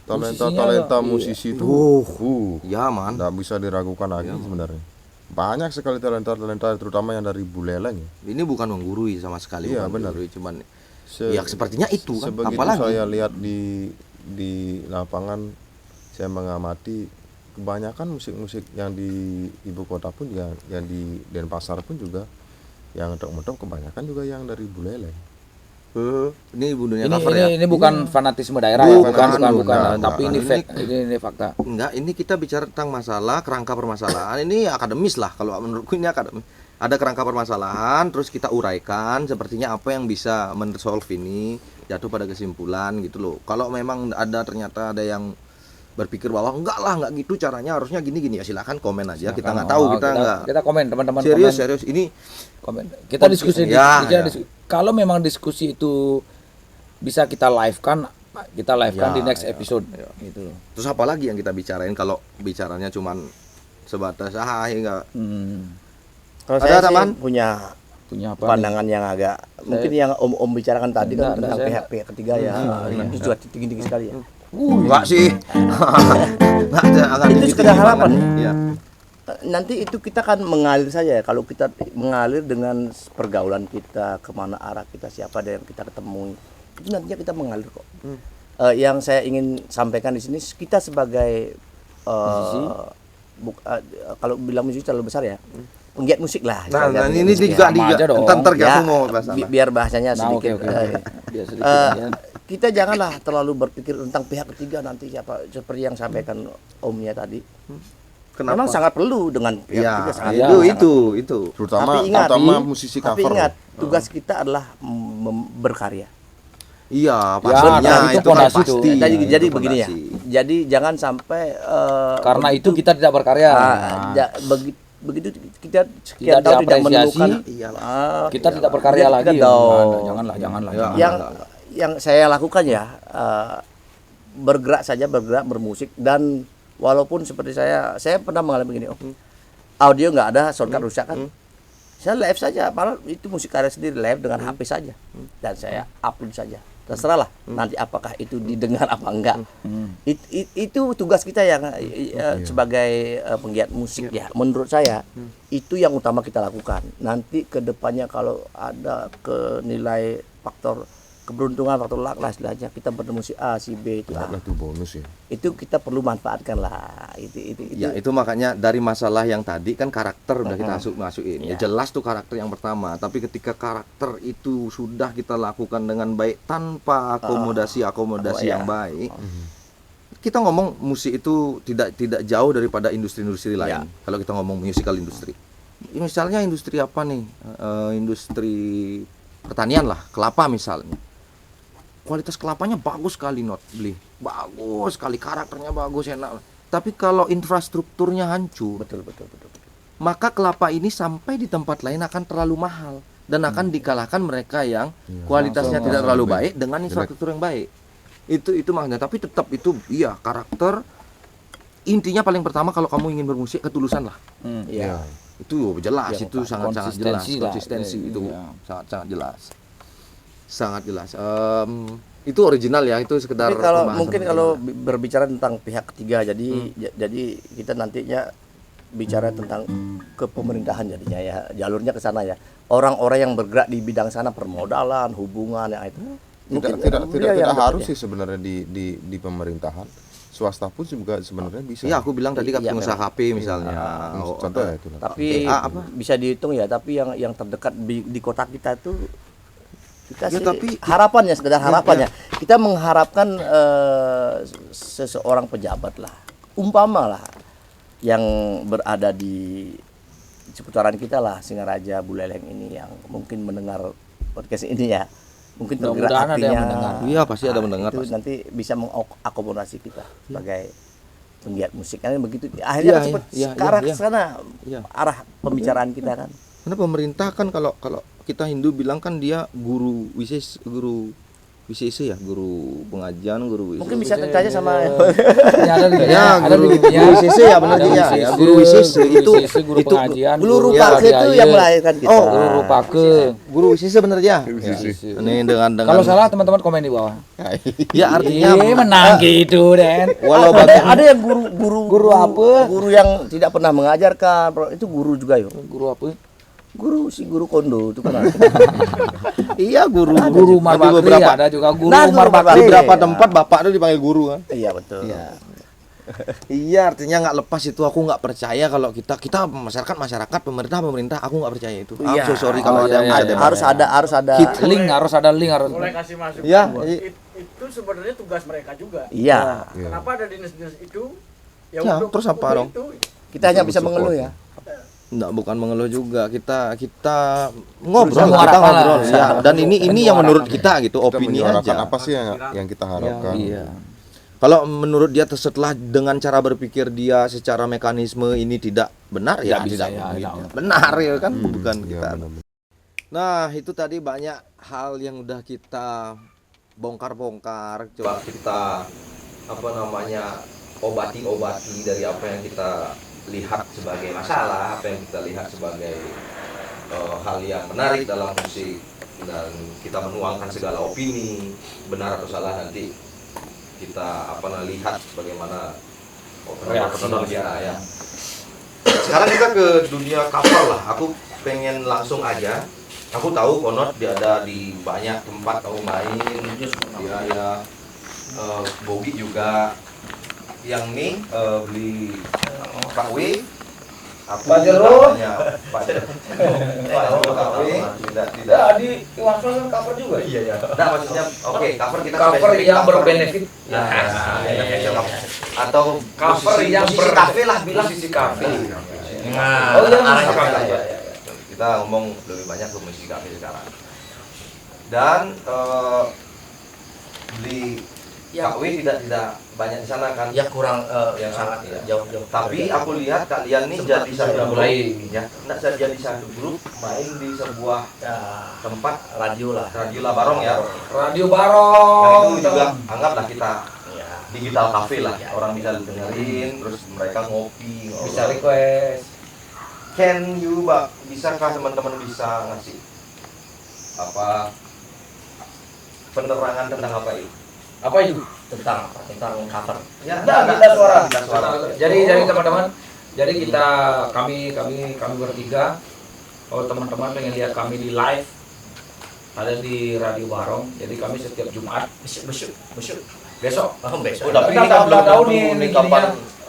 Musisinya talenta ada, musisi itu Ya, man. nggak bisa diragukan lagi sebenarnya. Banyak sekali talenta terutama yang dari Buleleng. Ini bukan menggurui sama sekali, Iya, bukan benar. menggurui, cuman ya sepertinya itu kan. Sebegitu Apalagi saya lihat di lapangan, saya mengamati kebanyakan musik-musik yang di ibu kota pun juga, yang di Denpasar pun juga, yang mentok-mentok kebanyakan juga yang dari Buleleng. ini bundunya Ini cover ya. ini bukan fanatisme daerah ya, bukan. bukan. Tapi ini Ini- fact, ini fakta. Enggak, ini kita bicara tentang masalah kerangka permasalahan. Ini akademis lah kalau menurutku, ini akademis. Ada kerangka permasalahan, terus kita uraikan sepertinya apa yang bisa men-solve ini, jatuh pada kesimpulan gitu loh. Kalau memang ternyata ada yang berpikir bahwa enggak lah, enggak gitu caranya, harusnya gini-gini, ya silakan komen aja. Kita nggak tahu, kita enggak. Kita komen teman-teman. Serius, komen. serius. Ini Komen. Kita diskusi. Ya, ya. Kalau memang diskusi itu bisa kita live-kan Ya, di next episode. Gitu loh. terus apa lagi yang kita bicarain kalau bicaranya cuman sebatas enggak. Kalau Ada saya sih tambahan? punya Punya apa? pandangan yang agak mungkin yang om bicarakan tadi kan Enggak, tentang saya pihak ketiga ya. Itu juga tinggi-tinggi sekali ya. Enggak sih. Enggak ada Itu sekedar harapan. Iya. Nanti itu kita kan mengalir saja ya. Kalau kita mengalir dengan pergaulan kita, kemana arah kita, siapa ada yang kita ketemui, itu nantinya kita mengalir kok. Yang saya ingin sampaikan di sini, kita sebagai kalau bilang musisi terlalu besar ya, penggiat musik lah. Nah, istilahnya ini penggiat musik juga ya. Sama aja dong. entar Ya, aku mau bahas apa. biar bahasanya Nah, sedikit. oke. Biar sedikit Eh, ya. kita janganlah terlalu berpikir tentang pihak ketiga nanti siapa, seperti yang sampaikan omnya tadi. Kenapa? Memang sangat perlu dengan pihak Ya, ketiga sangat iya. perlu. itu. Terutama Tapi ingat, musisi Tapi cover. ingat, tugas kita adalah berkarya. Iya, Ya, pastinya itu itu kan fondasi tuh. pasti. Jadi Itu begini ya. fondasi. Jadi jangan sampai Karena itu kita tidak berkarya. begitu kita Tidak sekian tahun tidak diapresiasi, menemukan kita tidak berkarya kita lagi. dong. Janganlah. Ya. yang saya lakukan ya bergerak saja, bergerak bermusik, dan walaupun seperti saya pernah mengalami begini, audio nggak ada, soundcard rusak kan, saya live saja, padahal itu musik karya sendiri, live dengan HP saja, dan saya upload saja, terserahlah nanti apakah itu didengar apa enggak. Itu tugas kita yang sebagai penggiat musik ya, menurut saya itu yang utama kita lakukan. Nanti kedepannya kalau ada nilai faktor keberuntungan, faktor luck lah istilahnya, kita bertemu si A, si B, itu Itu bonus ya. itu kita perlu manfaatkan lah. Itu Ya, itu makanya dari masalah yang tadi kan karakter udah kita masukin. Ya jelas tuh karakter yang pertama, tapi ketika karakter itu sudah kita lakukan dengan baik tanpa akomodasi ya. yang baik, kita ngomong musik itu tidak jauh daripada industri-industri lain. Ya. Kalau kita ngomong musical industry. Misalnya industri apa nih? Industri pertanian lah, kelapa misalnya. Kualitas kelapanya bagus sekali beli. Bagus sekali, karakternya bagus, enak. Tapi kalau infrastrukturnya hancur, Betul. maka kelapa ini sampai di tempat lain akan terlalu mahal dan akan dikalahkan mereka yang kualitasnya tidak terlalu baik dengan infrastruktur yang baik. Itu maknanya. Tapi tetap itu iya karakter. Intinya paling pertama kalau kamu ingin bermusik ketulusan lah. Iya. Itu jelas, Ya, itu sangat-sangat jelas. konsistensi lah. Konsistensi itu Iya. sangat-sangat jelas. Sangat jelas. Itu original ya, itu sekedar Tapi kalau pembahasan mungkin original. kalau berbicara tentang pihak ketiga, jadi kita nantinya bicara tentang kepemerintahan jadinya ya, jalurnya ke sana ya. Orang-orang yang bergerak di bidang sana, permodalan, hubungan ya itu. Tidak harus sih sebenarnya di pemerintahan. Swasta pun juga sebenarnya bisa. Iya, aku bilang tadi kan Iya, pengusaha memang. HP misalnya. Contohnya itu. Tapi apa? bisa dihitung ya, tapi yang terdekat di kota kita itu kita Ya, sih tapi- harapannya sekedar harapannya. Kita mengharapkan seseorang pejabat lah, umpama lah yang berada di seputaran kita lah, Singaraja, Buleleng ini yang mungkin mendengar podcast ini ya. Mungkin tergerak Mudah-mudahan ada yang hatinya. mendengar. Iya, pasti ada mendengar, Itu pasti. nanti bisa mengakomodasi kita sebagai penggiat musik kan begitu. Akhirnya kan cepet iya, ke arah iya. sana Iya. arah pembicaraan kita kan. Karena pemerintah kan kalau kita Hindu bilang kan dia guru WCC ya, guru pengajian, guru Mungkin bisa tanya sama Ya, ada di ya, ada guru di dunia. WCC ya benar Ada ya, WCC, guru WCC itu guru itu pengajian, Guru guru Rupake itu Wadaya, yang melahirkan kita. Oh, guru Rupake. guru WCC benar ya. Ini dengan Kalau salah teman-teman komen di bawah. ya artinya Menang gitu, Den. walau ada yang guru Guru apa? Guru yang tidak pernah mengajarkan, itu guru juga yo. Guru apa? Guru kondo itu kan. iya guru Guru Umar Tapi Bakri beberapa ada juga guru Nah, Umar Guru Umar Bakri. Bakri. beberapa tempat bapak itu dipanggil guru kan. Iya betul. Iya, artinya nggak lepas itu. Aku nggak percaya kalau kita masyarakat pemerintah aku nggak percaya itu. Iya. I'm so sorry kalau ada yang bisa debat. Harus ada Link harus ada link harus. Boleh kasih masuk. Ya, Itu sebenarnya tugas mereka juga. Iya. Kenapa ada dinas-dinas itu? Ya, untuk terus apa dong? itu. Kita hanya bisa mengeluh ya. Nggak, bukan mengeluh juga. Kita ngobrol, Berusaha kita menyuarakan ngobrol lah. ya. Dan ini yang menurut kita gitu, Kita opini menyuarakan aja. apa sih yang kita harapkan. Iya. Kalau menurut dia setelah dengan cara berpikir dia secara mekanisme ini tidak benar ya Tidak bisa, tidak ya, mungkin. ya. Benar ya kan, bukan Iya, kita. benar-benar. Nah, itu tadi banyak hal yang udah kita bongkar-bongkar, coba kita obati dari apa yang kita lihat sebagai masalah, apa yang kita lihat sebagai hal yang menarik dalam musik, dan kita menuangkan segala opini, benar atau salah nanti kita lihat bagaimana penonton dia ya. Sekarang kita ke dunia cover lah. Aku pengen langsung aja. Aku tahu Konot dia ada di banyak tempat kamu main. Dia ya Bogi juga. Yang nih beli Pak W. Aku Pak Jero. Pak Jero Kak W. Tidak. di langsung kan cover juga. Iya. Nah, maksudnya oke, cover kita Cover spesifik yang cover. berbenefit. Nah, atau Cover musisi- yang musisi kafe lah bilang musisi kafe. Nah, Oh, iya, arahnya musisi kafe kafe. aja. Kita ngomong lebih banyak ke musisi kafe sekarang. Dan beli Kak W tidak banyak di sana kan? Ya kurang Yang sangat iya. jauh-jauh. Tapi aku lihat kalian nih Sempat jadi satu sudah grup, mulai. ya. Nggak jadi satu grup main di sebuah Ya, tempat radio lah. radio lah Barong ya. Radio Nah, Barong. itu juga anggaplah kita Ya. digital cafe lah. Orang bisa dengerin, terus mereka ngopi, ngobrol. Bisa request. Can you, bisakah teman-teman bisa ngasih penerangan tentang apa itu? Apa itu? Tentang cover. Ya, Kita suara. Kita suara. Jadi teman-teman, jadi kami bertiga. Kalau teman-teman pengen lihat kami di live, ada di Radio Barong. Jadi kami setiap Jumat Besok. besok. Oh, besok. Oh, tapi Kita ini kan belum tahu tentu nih nih ininya. kapan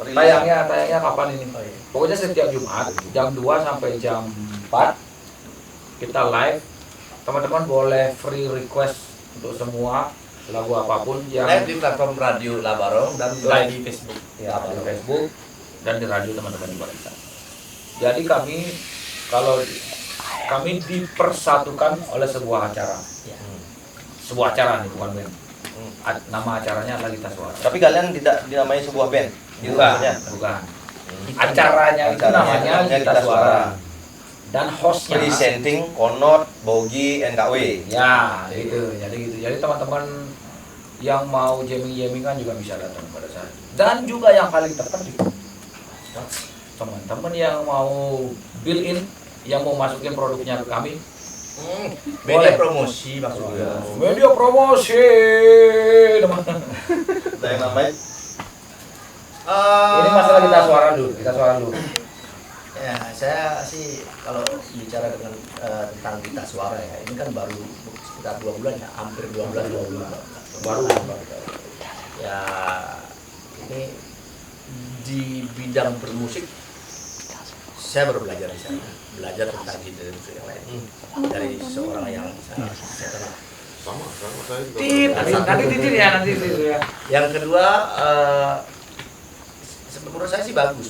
rilisnya. Tayangnya kapan ini? Pokoknya setiap Jumat jam 2 sampai jam 4 kita live. Teman-teman boleh free request untuk semua. lagu apapun yang Live di platform radio Labarong dan Live. di Facebook. ya di Facebook dan di radio teman-teman di Barita. Jadi kami dipersatukan oleh sebuah acara. Ya. Sebuah acara nih, bukan band. Nama acaranya adalah Gita Suara. Tapi kalian tidak dinamai sebuah band. Gitu Bukan, maksudnya? bukan. Acaranya itu namanya Gita Suara. Dan hostnya Presenting Konot, Bogi, NKW. ya itu. Jadi teman-teman yang mau jamming-jammingan juga bisa datang pada saat itu. Dan juga yang paling terpenting, teman-teman yang mau build-in, yang mau masukin produknya ke kami, Media promosi maksudnya. media promosi. Ada yang namanya Ini masalah Gita Suara dulu. Ya, saya sih kalau bicara dengan tentang Gita Suara ya, ini kan baru sekitar 2 bulan ya, hampir 2 bulan. Baru Ya, ini di bidang bermusik saya baru belajar di sana, belajar tentang genre musik yang lain dari seorang yang saya kenal. Sama saya juga. nanti titir ya. Yang kedua, menurut saya sih bagus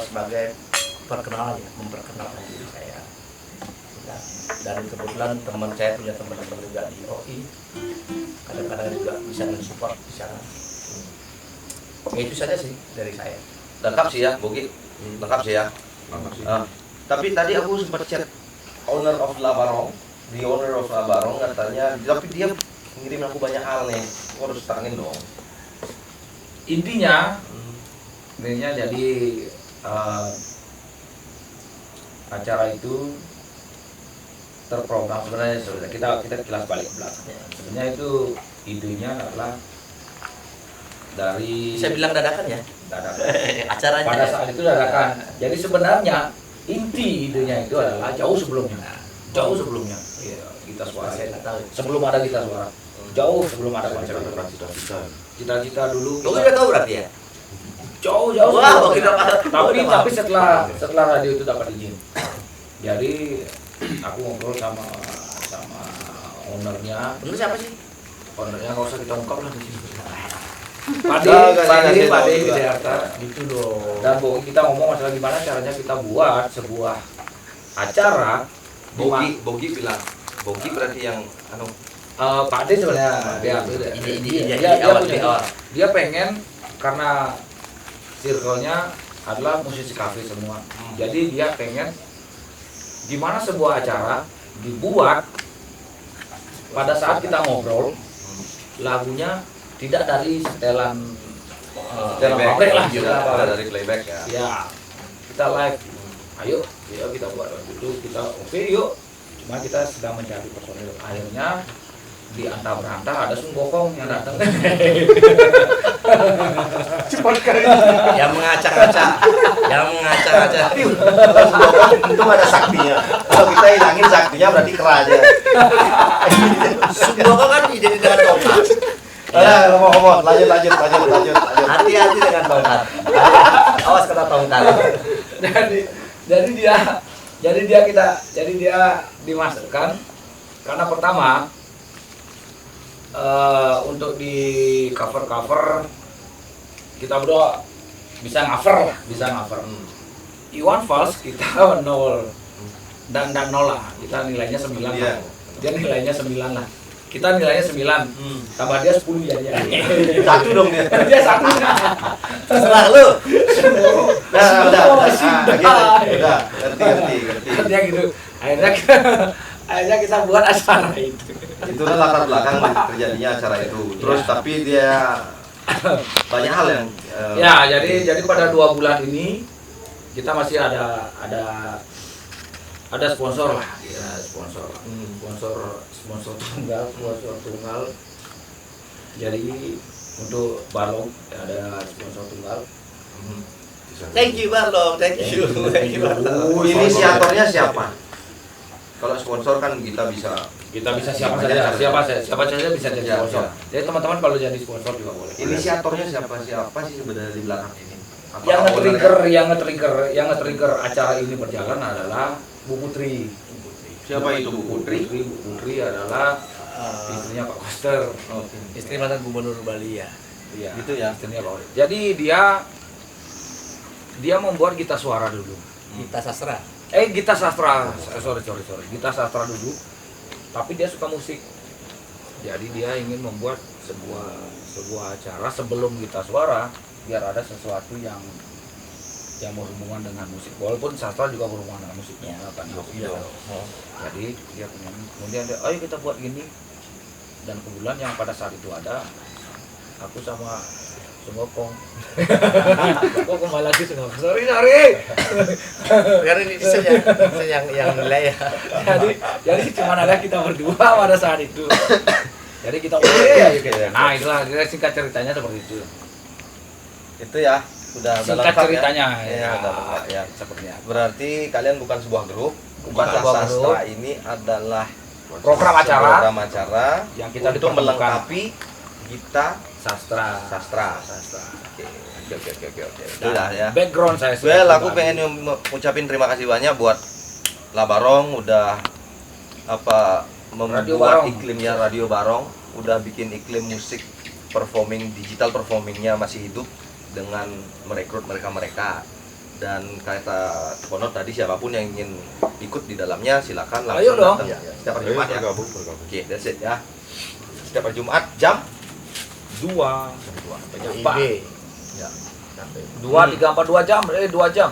sebagai perkenalan ya, memperkenalkan diri saya. Dan kebetulan teman saya punya teman-teman juga di OI, kadang-kadang juga bisa mensupport di sana. Ya, itu saja sih dari saya. lengkap sih ya, Bogi. Lengkap sih ya. Tapi tadi aku sempat chat owner of Labarong, the owner of Labarong katanya, tapi dia ngirim aku banyak hal nih. Aku harus terangin dong. Intinya jadi acara itu terprogram sebenarnya. Kita kilas balik ke belakang. Sebenarnya itu idenya adalah dari Saya bilang dadakan ya. dadakan. Acaranya. Pada saat itu dadakan. Jadi sebenarnya inti idenya itu adalah jauh sebelumnya. Iya, Gita Suara. Saya nggak tahu. Sebelum ada Gita Suara. Jauh sebelum ada konser. Cita-cita dulu. Lo udah tahu berarti ya? Jauh Wah, sebelum. kita tapi setelah radio itu dapat izin. Jadi aku ngobrol sama ownernya. Bener siapa sih? Ownernya nggak usah kita ungkap lah di sini. Pade Di Jakarta gitu dong. Dan kita ngomong masalah gimana caranya kita buat sebuah acara. Bogi bilang, Bogi berarti yang Pak Ade sebenarnya dia pengen, karena circle-nya adalah musisi kafe semua. Jadi dia pengen gimana sebuah acara dibuat pada saat kita ngobrol, lagunya tidak dari setelan pabrik lah, dari playback ya. ya kita live. Ayo kita buat lagu itu, kita oke yuk. Cuma kita sedang mencari personil. Akhirnya di antah berantah ada Sunggokong yang datang. Yang mengacak-acak. Untung ada saktinya. Kalau kita hilangin saktinya berarti kera aja. Sungguh kan identik dengan tongkat. Ngomong, lanjut. Hati-hati dengan tongkat. Awas kena tongkat. Jadi dia dimasukkan karena pertama untuk di cover kita berdua bisa cover. Iwan Fals kita 0 dan 0 lah, kita nilainya 9 lah. Dia nilainya 9 lah, kita nilainya 9 tambah dia 10 ya. Satu dong dia. Dia 1. Terserah lu. Udah, ngerti. Dia gitu. Akhirnya kita buat acara itu. Itulah latar belakang terjadinya acara itu. Terus tapi dia banyak hal yang jadi pada 2 bulan ini kita masih ada sponsor lah, ya, sponsor tunggal. Jadi untuk balong ada sponsor tunggal. Thank you Barlong. inisiatornya siapa? Kalau sponsor kan kita bisa siapa saja bisa jadi sponsor. Jadi teman-teman kalau jadi sponsor juga boleh. inisiatornya siapa sih sebenarnya di belakang ini? Yang nge-trigger acara ini berjalan adalah Bu Putri. Siapa itu Bu Putri? Bu Putri adalah istrinya Pak Koster. Istri mantan gubernur Bali ya. Iya. Gitu ya. Istrinya Pak Koster. Jadi dia membuat Gita Suara dulu. Kita sastra. Gita Sastra. Sorry. Gita Sastra dulu. Tapi dia suka musik. Jadi dia ingin membuat sebuah acara sebelum Gita Suara biar ada sesuatu yang berhubungan dengan musik. Walaupun sastra juga berhubungan dengan musiknya kan. Jadi dia kemudian dia, ayo kita buat gini. Dan kebetulan yang pada saat itu ada aku sama Sungokong. Kok kembali lagi Sungokong? Sorry. Karena ini saya yang nilai ya. jadi cuma ada kita berdua pada saat itu. Jadi kita nah itulah singkat ceritanya seperti itu. Itu ya. Udah Singkat lengkap ceritanya ya. Udah lengkap ya. Sepertinya. Berarti kalian bukan sebuah grup. Bukan Gita sebuah Sastra grup. ini adalah Program program acara yang kita untuk dipertemukan. melengkapi Gita Sastra. Oke. Itulah ya. Background saya. Well, aku pengen ngucapin terima kasih banyak buat Labarong udah Radio membuat Barong. iklimnya Radio Barong, udah bikin iklim musik digital performingnya masih hidup dengan merekrut mereka. Dan kata Ponot tadi siapapun yang ingin ikut di dalamnya silakan Ayo langsung dong. datang setiap hari Jumat ya. bergabung. Oke, that's it ya. Setiap hari Jumat jam 2 jam 4. ya. 2 jam. 2 jam.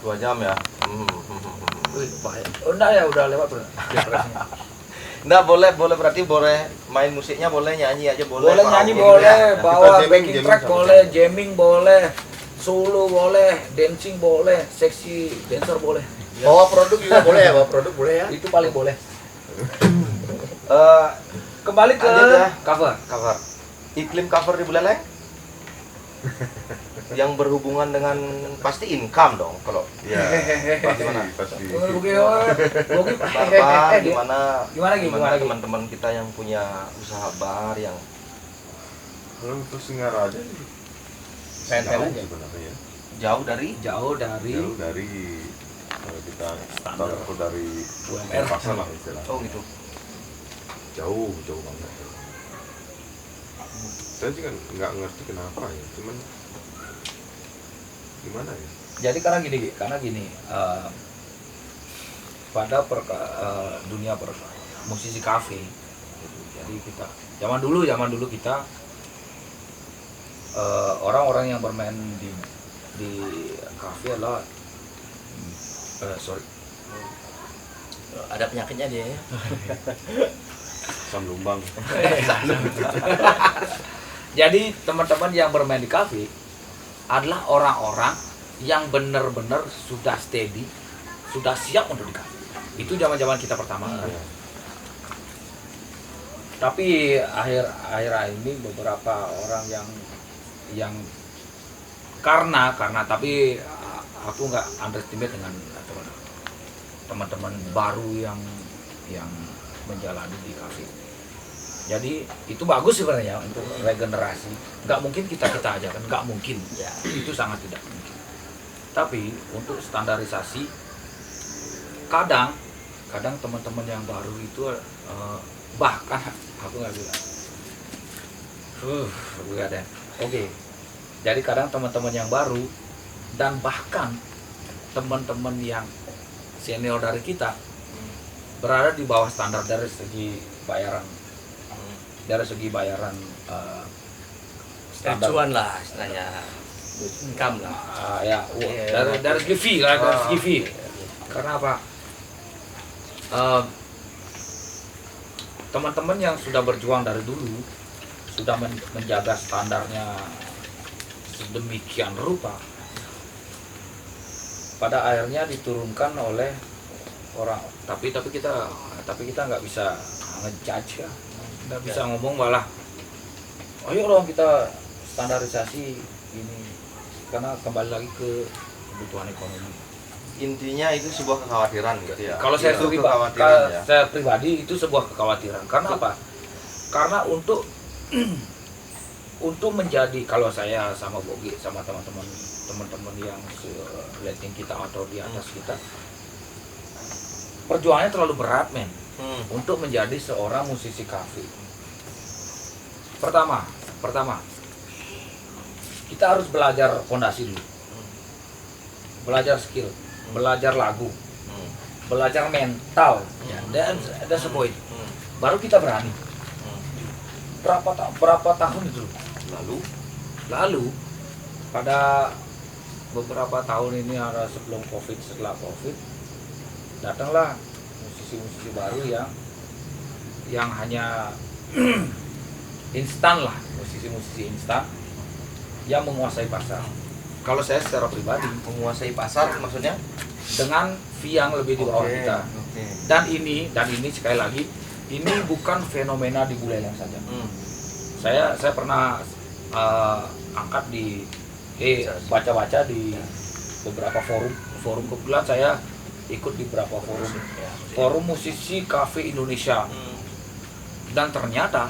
2 jam ya. Wih, bahaya. Oh, enggak ya, udah lewat depresinya. Nggak boleh berarti boleh main musiknya, boleh nyanyi aja boleh. Boleh nyanyi karaoke boleh, ya. bawa jamming backing track sama-sama. boleh, jamming boleh, solo boleh, dancing boleh, seksi dancer boleh. Bawa produk juga boleh ya, bawa produk boleh ya. Itu paling boleh. Eh, Kembali ke Lanjut ya. cover. Iklim cover di Buleleng yang berhubungan dengan pasti income dong kalau Iya. Bagaimana? Pasti. Bapak gimana Gimana lagi? teman-teman kita yang punya usaha bar yang Kalau untuk Singaraja Pen-pen jauh aja. sebenarnya. jauh dari Jauh dari Jauh dari kalau kita standar atau dari UMR. pasar lah istilahnya. oh gitu. Jauh banget. Saya juga nggak ngerti kenapa ya, cuman gimana ya? Jadi karena gini, pada dunia musisi kafe, gitu. Jadi kita zaman dulu kita orang-orang yang bermain di kafe adalah Ada penyakitnya dia ya. Asam lumbang. Jadi teman-teman yang bermain di kafe adalah orang-orang yang benar-benar sudah steady, sudah siap untuk di kafe. Itu zaman-zaman kita pertama kan. Tapi akhir ini beberapa orang yang karena tapi aku nggak underestimate dengan teman-teman baru yang menjalani di kafe. Jadi itu bagus sebenarnya untuk regenerasi. Nggak mungkin kita aja kan, nggak mungkin. Ya, itu sangat tidak mungkin. Tapi untuk standarisasi, kadang teman-teman yang baru itu bahkan aku nggak bilang, nggak ada. Oke. Jadi kadang teman-teman yang baru dan bahkan teman-teman yang senior dari kita berada di bawah standar dari segi bayaran. Standar. Acuan lah istilahnya. Income lah. Dari segi fee lah, dari segi fee. Karena apa? Teman-teman yang sudah berjuang dari dulu sudah menjaga standarnya sedemikian rupa. Pada akhirnya diturunkan oleh orang. Tapi kita nggak bisa ngejudge ya. Nggak bisa ngomong malah, ayo dong kita standarisasi ini, karena kembali lagi ke kebutuhan ekonomi. intinya itu sebuah kekhawatiran gitu ya. Kalau saya Itu pribadi, kekhawatiran ya. saya pribadi itu sebuah kekhawatiran. Karena apa? Karena untuk menjadi, kalau saya sama Bogi sama teman-teman yang rating kita atau di atas kita, perjuangannya terlalu berat men. untuk menjadi seorang musisi kafe. Pertama, kita harus belajar fondasi dulu, belajar skill, belajar lagu, belajar mental, ya, dan ada semua itu. Baru kita berani. Berapa tahun itu? Lalu pada beberapa tahun ini, ada sebelum COVID, setelah COVID, datanglah musisi-musisi baru yang hanya instan lah, musisi-musisi instan yang menguasai pasar. Kalau saya secara pribadi Menguasai pasar maksudnya? dengan fee yang lebih di bawah kita. Dan ini sekali lagi, ini bukan fenomena di Buleleng saja. Saya pernah angkat di baca-baca di beberapa forum kebetulan saya ikut di beberapa forum musisi kafe Indonesia, dan ternyata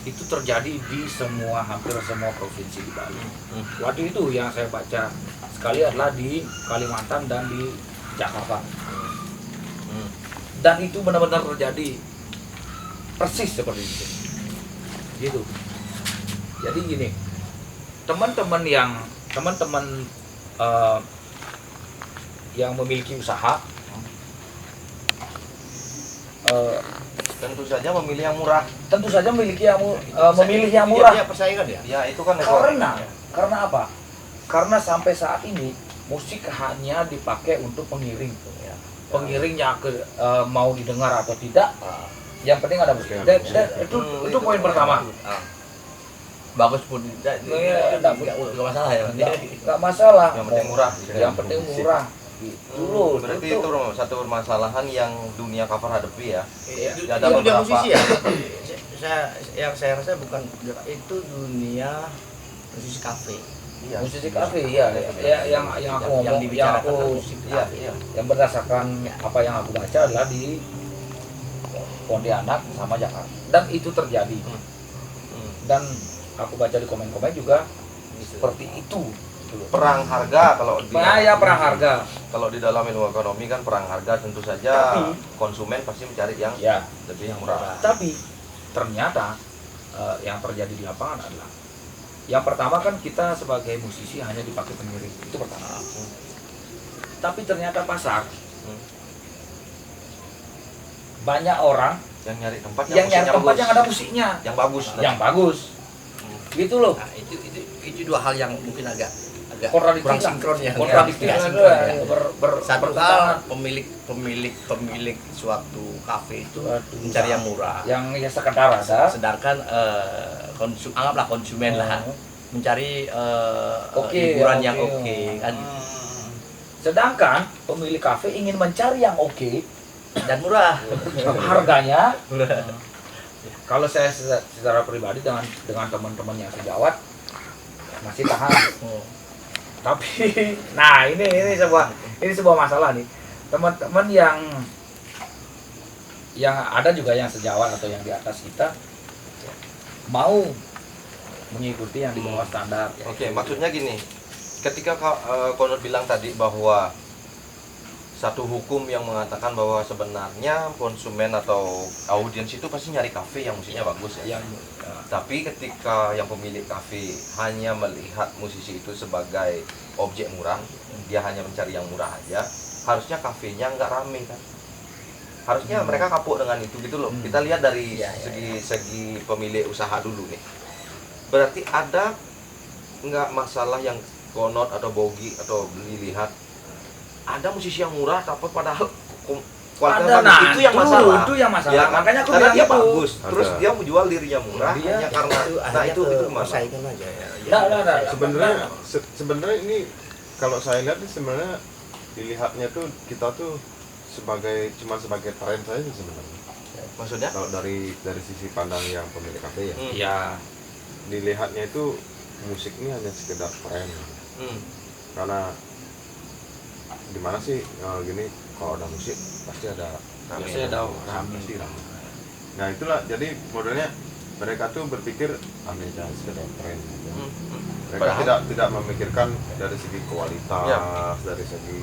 itu terjadi di hampir semua provinsi di Bali. Waktu itu yang saya baca sekali adalah di Kalimantan dan di Jakarta, dan itu benar-benar terjadi persis seperti itu gitu. Jadi gini, teman-teman yang memiliki usaha Tentu saja memilih yang murah. tentu saja memilih yang murah. Iya, persaingan ya. Ya itu kan Karena apa? Karena sampai saat ini musik hanya dipakai untuk pengiring. Pengiringnya mau didengar atau tidak, yang penting ada musik. Dan itu poin pertama. Bagus pun tidak masalah ya. Nggak masalah. Yang penting murah. Yang penting murah. Gitu loh. Berarti itu satu permasalahan yang dunia cover hadapi ya. Itu Ada dunia beberapa- musisi ya. Saya rasa bukan itu dunia musisi kafe. Iya. Musisi kafe ya, yang aku ngomong, yang aku yang berdasarkan apa yang aku baca adalah di Pontianak sama Jakarta, dan itu terjadi. Dan aku baca di komen-komen juga seperti itu. Perang harga kalau di Perang harga. kalau di dalam ilmu ekonomi kan perang harga, tentu saja Tapi- konsumen pasti mencari yang Ya, lebih murah. tapi ternyata yang terjadi di lapangan adalah yang pertama kan kita sebagai musisi hanya dipakai pengiring, itu pertama. Tapi ternyata pasar banyak orang Yang nyari tempat yang nyari musiknya tempat bagus. yang ada musiknya, yang bagus. yang bagus, gitu loh. Nah, itu dua hal yang mungkin agak Kontradiktif kurang lah. sinkron ya. Kontradiktif Nggak lah, sinkron ya. Satu bertentangan. hal pemilik suatu kafe itu Suatu mencari usaha. yang murah. Yang ya sekedar ada. Sedangkan anggaplah konsumen lah mencari Oke, hiburan ya, yang oke. oke kan Sedangkan pemilik kafe ingin mencari yang oke, dan murah. harganya. Kalau saya secara pribadi dengan teman-teman yang sejawat masih tahan. Tapi nah ini sebuah masalah nih. Teman-teman yang ada juga yang sejawat atau yang di atas kita mau mengikuti yang di bawah standar. Oke, maksudnya gini. Ketika Konur bilang tadi bahwa satu hukum yang mengatakan bahwa sebenarnya konsumen atau audiens itu pasti nyari kafe yang musiknya bagus ya. Tapi ketika yang pemilik kafe hanya melihat musisi itu sebagai objek murah, dia hanya mencari yang murah aja, harusnya kafenya nggak rame kan. Harusnya mereka kapok dengan itu gitu loh. Kita lihat dari segi pemilik usaha dulu nih. Berarti ada nggak masalah yang Konot atau Bogi atau dilihat ada musisi yang murah tapi padahal kualitas Ada, nah, itu yang masalah. Itu yang masalah. Ya, Makanya aku karena bilang dia itu. bagus, terus Ada. dia menjual dirinya murah Dia- hanya karena nah itu gimana? persaingan aja ya. Nah. Sebenarnya ini kalau saya lihat nih sebenarnya dilihatnya tuh kita tuh cuma sebagai tren saja sih sebenarnya. Maksudnya? Kalau dari sisi pandang yang pemilik kafe ya, Ya, dilihatnya itu musik ini hanya sekedar tren. Karena dimana sih gini, kalau ada musik pasti ada Pasti ada pasti ramai. Nah itulah jadi modelnya mereka tuh berpikir ini jangan sekedar tren aja. Mereka Padahal- tidak memikirkan dari segi kualitas, Ya. dari segi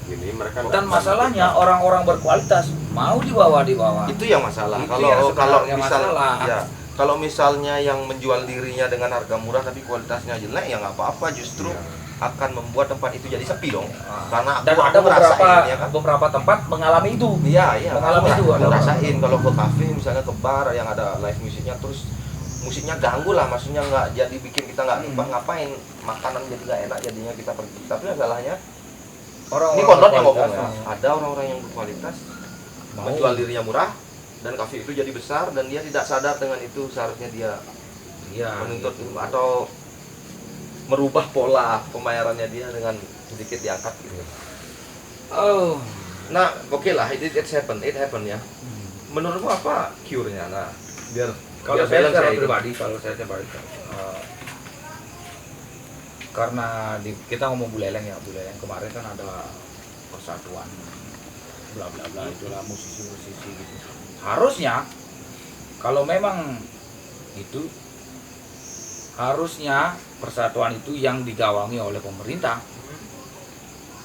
gini mereka Dan nggak- masalahnya orang-orang berkualitas mau dibawa Itu yang masalah. Itu Kalau yang kalau sebenarnya misal masalah. ya, kalau misalnya yang menjual dirinya dengan harga murah tapi kualitasnya jelek ya nggak apa-apa, justru akan membuat tempat itu jadi sepi dong. Karena dan ada ngerasain, ya kan? beberapa tempat mengalami itu. Iya, Mengalami itu, aku ada rasain kalau ke kafe misalnya ke bar yang ada live musiknya, terus musiknya ganggu lah, maksudnya nggak jadi bikin kita nggak ngapain, makanan jadi nggak enak, jadinya kita pergi. Tapi masalahnya ini Kondot yang ngomong ya, ada orang-orang yang berkualitas menjual dirinya murah dan kafe itu jadi besar dan dia tidak sadar dengan itu, seharusnya dia menuntut atau merubah pola pembayarannya dia dengan sedikit diangkat gitu. Oh, Nah, oke lah, it happen ya. Menurutmu apa cure-nya? Nah, biar kalau biar saya balance secara ya itu. pribadi, karena kita ngomong Buleleng ya, Buleleng kemarin kan ada persatuan bla bla bla, itulah musisi-musisi gitu. Harusnya kalau memang itu, harusnya persatuan itu yang digawangi oleh pemerintah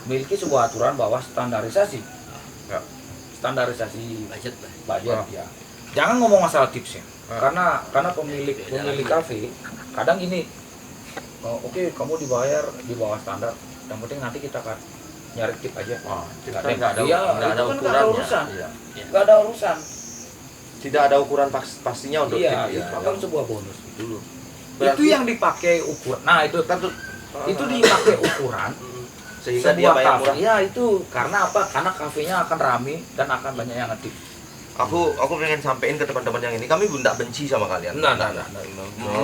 memiliki sebuah aturan bahwa standarisasi budget ya. Jangan ngomong masalah tipsnya, karena pemilik kafe kadang gini, oke, kamu dibayar di bawah standar, yang penting nanti kita akan nyari tip aja. Nggak ada Itu kan nggak ada ukurannya. urusan, Iya. nggak ada urusan. Tidak ada ukuran pastinya untuk Iya, tip itu kan sebuah bonus dulu. Berarti- Itu yang dipakai ukuran. Nah itu itu dipakai ukuran sehingga dia sebuah bayar kafe. murah. Ya itu karena apa? Karena kafenya akan rame dan akan banyak yang ngetip. Aku pengen sampein ke teman-teman yang ini, kami tidak benci sama kalian. Nah.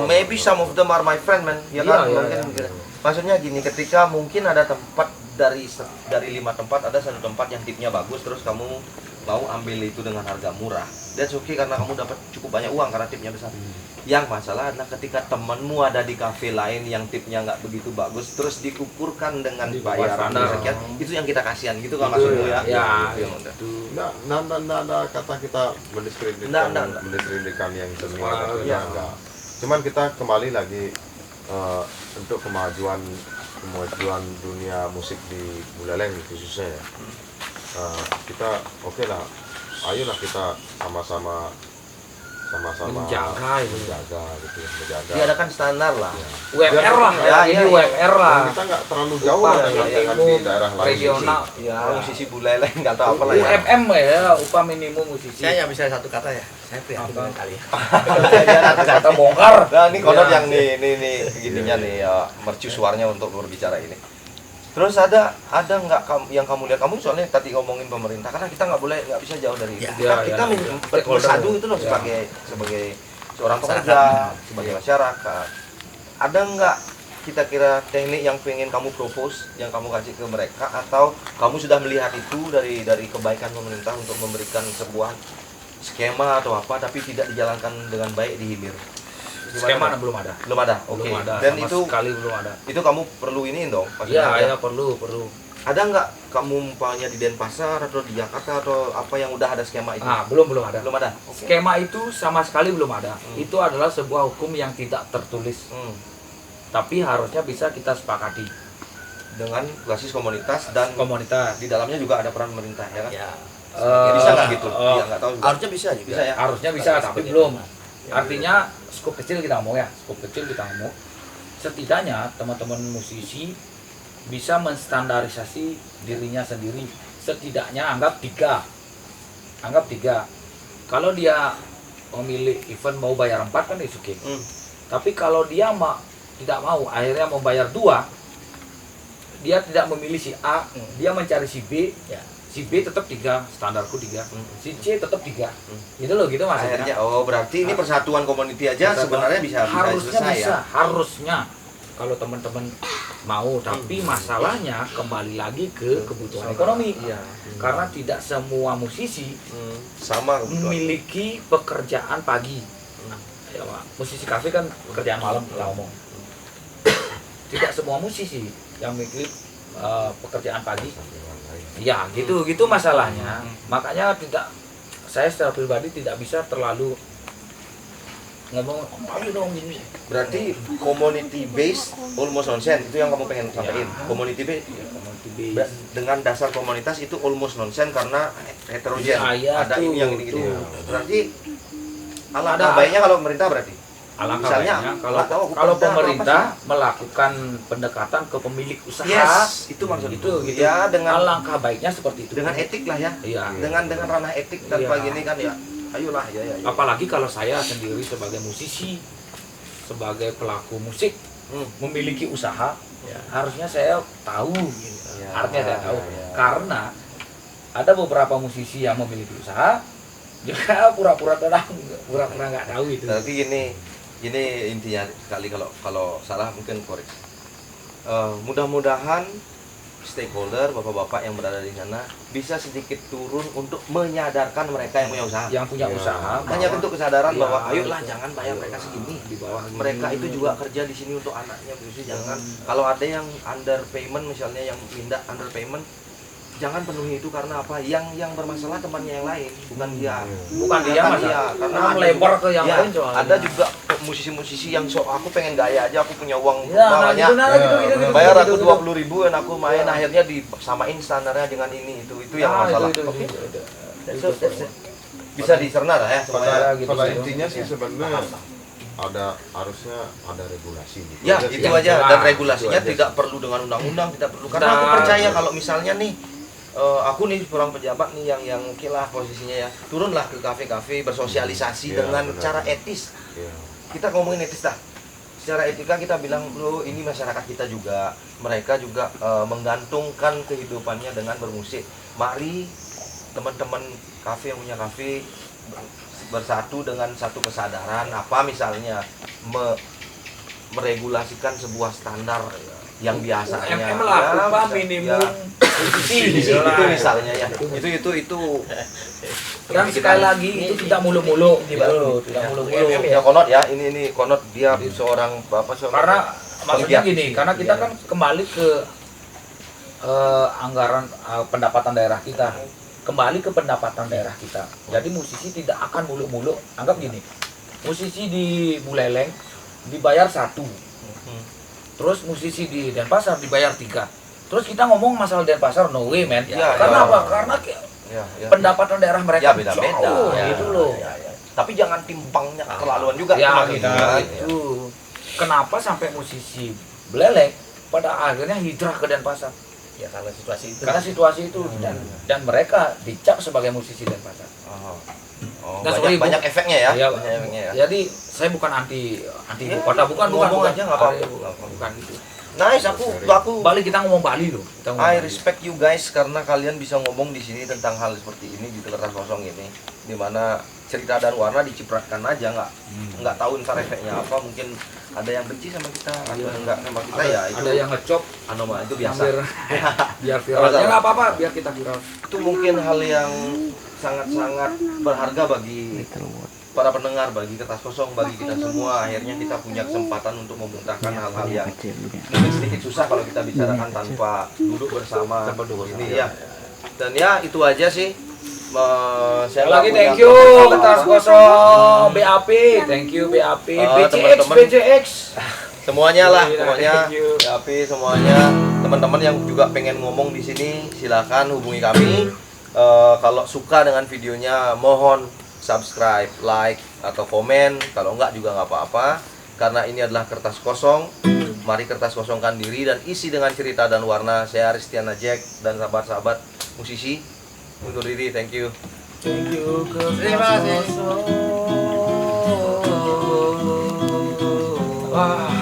Maybe some of them are my friend, man. Ya kan? Iya, Mungkin. Maksudnya gini, ketika mungkin ada tempat dari 5 tempat ada 1 tempat yang tipnya bagus, terus kamu mau ambil itu dengan harga murah. That's okay karena kamu dapat cukup banyak uang karena tipnya besar. Yang masalah adalah ketika temanmu ada di kafe lain yang tipnya nggak begitu bagus, terus dikukurkan dengan Di bawah bayaran standar. sekian, itu yang kita kasihan gitu kan maksudmu ya? Ya, Itu yang udah. Nggak ada kata kita mendiskreditkan Nggak. mendiskreditkan yang senior Wah, atau iya. enggak. Cuman kita kembali lagi untuk kemajuan dunia musik di Buleleng khususnya ya. Kita oke lah, ayolah kita sama-sama Menjaga itu. menjaga gitu ya, menjaga. Diadakan standar lah. UMR lah, Ya, ini iya. UMR lah. Dan kita nggak terlalu jauh lah dengan yang di daerah lain. Regional. Ya, musisi Buleleng nggak tahu apa lah ya. UMM ya, upah minimum musisi. Saya nggak bisa satu kata ya. Saya prihatin dengan kalian. Kata bongkar. Nah, ini Kondot Ya. yang nih gininya nih mercusuarnya untuk berbicara ini. Terus ada nggak yang kamu lihat, kamu soalnya tadi ngomongin pemerintah, karena kita nggak bisa jauh dari itu. Ya, Kita ya. bersatu itu loh Ya. sebagai seorang pekerja, sebagai masyarakat. Ada nggak kita kira teknik yang pengen kamu propose, yang kamu kasih ke mereka, atau kamu sudah melihat itu dari kebaikan pemerintah untuk memberikan sebuah skema atau apa, tapi tidak dijalankan dengan baik di hilir? Skema belum ada. Belum ada. Oke. Belum ada. Dan sama itu sekali belum ada. itu kamu perlu ini dong. Iya, perlu. Ada nggak kamu umpamanya di Denpasar atau di Jakarta atau apa yang udah ada skema itu? Belum ada. Belum ada. Oke. Skema itu sama sekali belum ada. Itu adalah sebuah hukum yang tidak tertulis. Tapi harusnya bisa kita sepakati. Dengan basis komunitas dan Komunitas. di dalamnya juga ada peran pemerintah ya kan? Ya, Bisa nggak gitu? Iya nggak tahu. juga. harusnya bisa juga. Bisa ya? Harusnya bisa, tapi belum. Artinya skop kecil kita ngomong ya, skop kecil kita ngomong. Setidaknya teman-teman musisi bisa menstandarisasi dirinya sendiri. Setidaknya anggap 3. Kalau dia memilih event mau bayar 4 kan itu oke. Tapi kalau dia tidak mau, akhirnya mau bayar 2, dia tidak memilih si A, dia mencari si B. Ya. Si B tetap 3, standarku 3. Si C tetap 3. Gitu loh, gitu maksudnya. Akhirnya, berarti ini persatuan community aja sebenarnya bisa Harusnya selesai bisa, ya? harusnya. Kalau teman-teman mau, tapi masalahnya kembali lagi ke kebutuhan ekonomi. Iya. Karena tidak semua musisi Sama kebetulan. memiliki pekerjaan pagi. Ya, Pak. Musisi kafe kan pekerjaan malam kita ngomong. Tidak semua musisi yang memiliki pekerjaan pagi. Ya, gitu masalahnya. Makanya saya secara pribadi tidak bisa terlalu ngomong ayo dong ini. Berarti community based almost nonsense itu yang kamu pengen sampaikan. Community based dengan dasar komunitas itu almost nonsense karena heterogen. Ya, Ada tuh, ini yang ini gitu. tuh. Berarti alangkah baiknya kalau pemerintah berarti. Alangkah Misalnya, baiknya Perda kalau apa pemerintah melakukan pendekatan ke pemilik usaha, Yes, itu maksud itu gitu. Ya, dengan Alangkah baiknya seperti itu. dengan etik lah ya. Iya. Dengan ranah etik tanpa Iya. gini kan ya. Ayolah ya. Apalagi kalau saya sendiri sebagai musisi, sebagai pelaku musik, memiliki usaha, harusnya saya tahu. Ya. Artinya saya tahu. Ya. Karena ada beberapa musisi yang memiliki usaha, juga pura-pura nggak tahu itu. Tapi gini intinya sekali kalau salah mungkin koreksi. Mudah-mudahan stakeholder bapak-bapak yang berada di sana bisa sedikit turun untuk menyadarkan mereka yang punya usaha. Yang punya usaha, Hanya bentuk kesadaran Iya. bahwa ayolah jangan bayar mereka segini. di bawah ini. Mereka itu juga kerja di sini untuk anaknya, jangan. Kalau ada yang underpayment misalnya yang minta underpayment, jangan penuhi itu karena apa? Yang bermasalah temannya yang lain, bukan dia. Bukan dia Bukan masalah. karena Nah, ada melebar juga- ke yang ya, lain soalnya. Ada juga musisi-musisi yang sok aku pengen gaya aja, aku punya uang Ya, banyak. gitu, Bayar gitu, aku gitu. 20.000 dan aku main akhirnya disamain standarnya dengan ini itu yang Nah, masalah. itu. That's it. Bisa dicerna lah ya Pada, semuanya. gitu pada sih. intinya sih sebenarnya harusnya ada regulasi gitu. Ya, Aja itu sih. aja. jelas, Dan regulasinya itu aja. tidak perlu dengan undang-undang, tidak perlu. Karena aku Nah, percaya kalau misalnya nih aku nih seorang pejabat nih yang oke lah posisinya ya, turunlah ke kafe-kafe bersosialisasi Iya, dengan benar. cara etis. Iya. Kita ngomongin etis dah. Secara etika kita bilang, bro, ini masyarakat kita juga, mereka juga menggantungkan kehidupannya dengan bermusik. Mari teman-teman kafe yang punya kafe bersatu dengan satu kesadaran apa misalnya meregulasikan sebuah standar yang biasanya melakukan bisa- minimum itu misalnya ya itu Dan sekali lagi itu tidak mulu-mulu gitu, tidak mulu-mulu. ya konot ya ini konot dia seorang bapak Karena maksudnya penggiat. gini, karena kita kan kembali ke anggaran pendapatan daerah kita. Kembali ke pendapatan daerah kita. Jadi musisi tidak akan mulu-mulu. Anggap gini, musisi di Buleleng dibayar 1. Terus musisi di Denpasar dibayar 3. Terus kita ngomong masalah Denpasar, no way man. Ya, Karena ya. apa? Karena Ya. pendapatan daerah Ya, mereka beda-beda. jauh, Ya, gitu loh. tapi jangan timpangnya keterlaluan juga Ya, itu gitu. maksudnya. Itu. Kenapa sampai musisi Buleleng pada akhirnya hijrah ke Denpasar? Ya karena situasi itu. Karena situasi itu dan mereka dicap sebagai musisi Denpasar. Oh, Nah, banyak, sorry, Bu. banyak efeknya ya. Ya, Banyak efeknya ya. Jadi saya bukan anti Ya, ibu kota, bukan ngomong aja nggak apa-apa. bukan gitu. Nice, aku Bali kita ngomong Bali loh. Kita ngomong I Bali. respect you guys karena kalian bisa ngomong di sini tentang hal seperti ini di kertas kosong ini, dimana cerita dan warna dicipratkan aja nggak tahu ntar efeknya apa, mungkin ada yang benci sama kita, ada yang enggak sama kita ya itu Ada yang ngecop, anomali itu yang biasa. biar viral. Sama-sama. Ya nggak apa-apa, biar kita viral. Itu mungkin hal yang sangat-sangat berharga bagi para pendengar, bagi kertas kosong, bagi kita semua. Akhirnya kita punya kesempatan untuk memuntahkan hal-hal yang mungkin sedikit susah kalau kita bicarakan tanpa duduk bersama ini ya. Dan ya itu aja sih. Saya Lagi nggak thank punya you apa-apa. kertas kosong BAP, thank you BAP, BCX, teman-teman. BCX. Semuanya lah, Iya, pokoknya thank you. tapi semuanya teman-teman yang juga pengen ngomong di sini silakan hubungi kami. Kalau suka dengan videonya mohon subscribe, like atau komen. Kalau enggak juga nggak apa-apa. Karena ini adalah kertas kosong. Mari kertas kosongkan diri dan isi dengan cerita dan warna. Saya Aristiana Jack dan sahabat-sahabat musisi undur diri. Thank you. Thank you Terima kasih. Wah.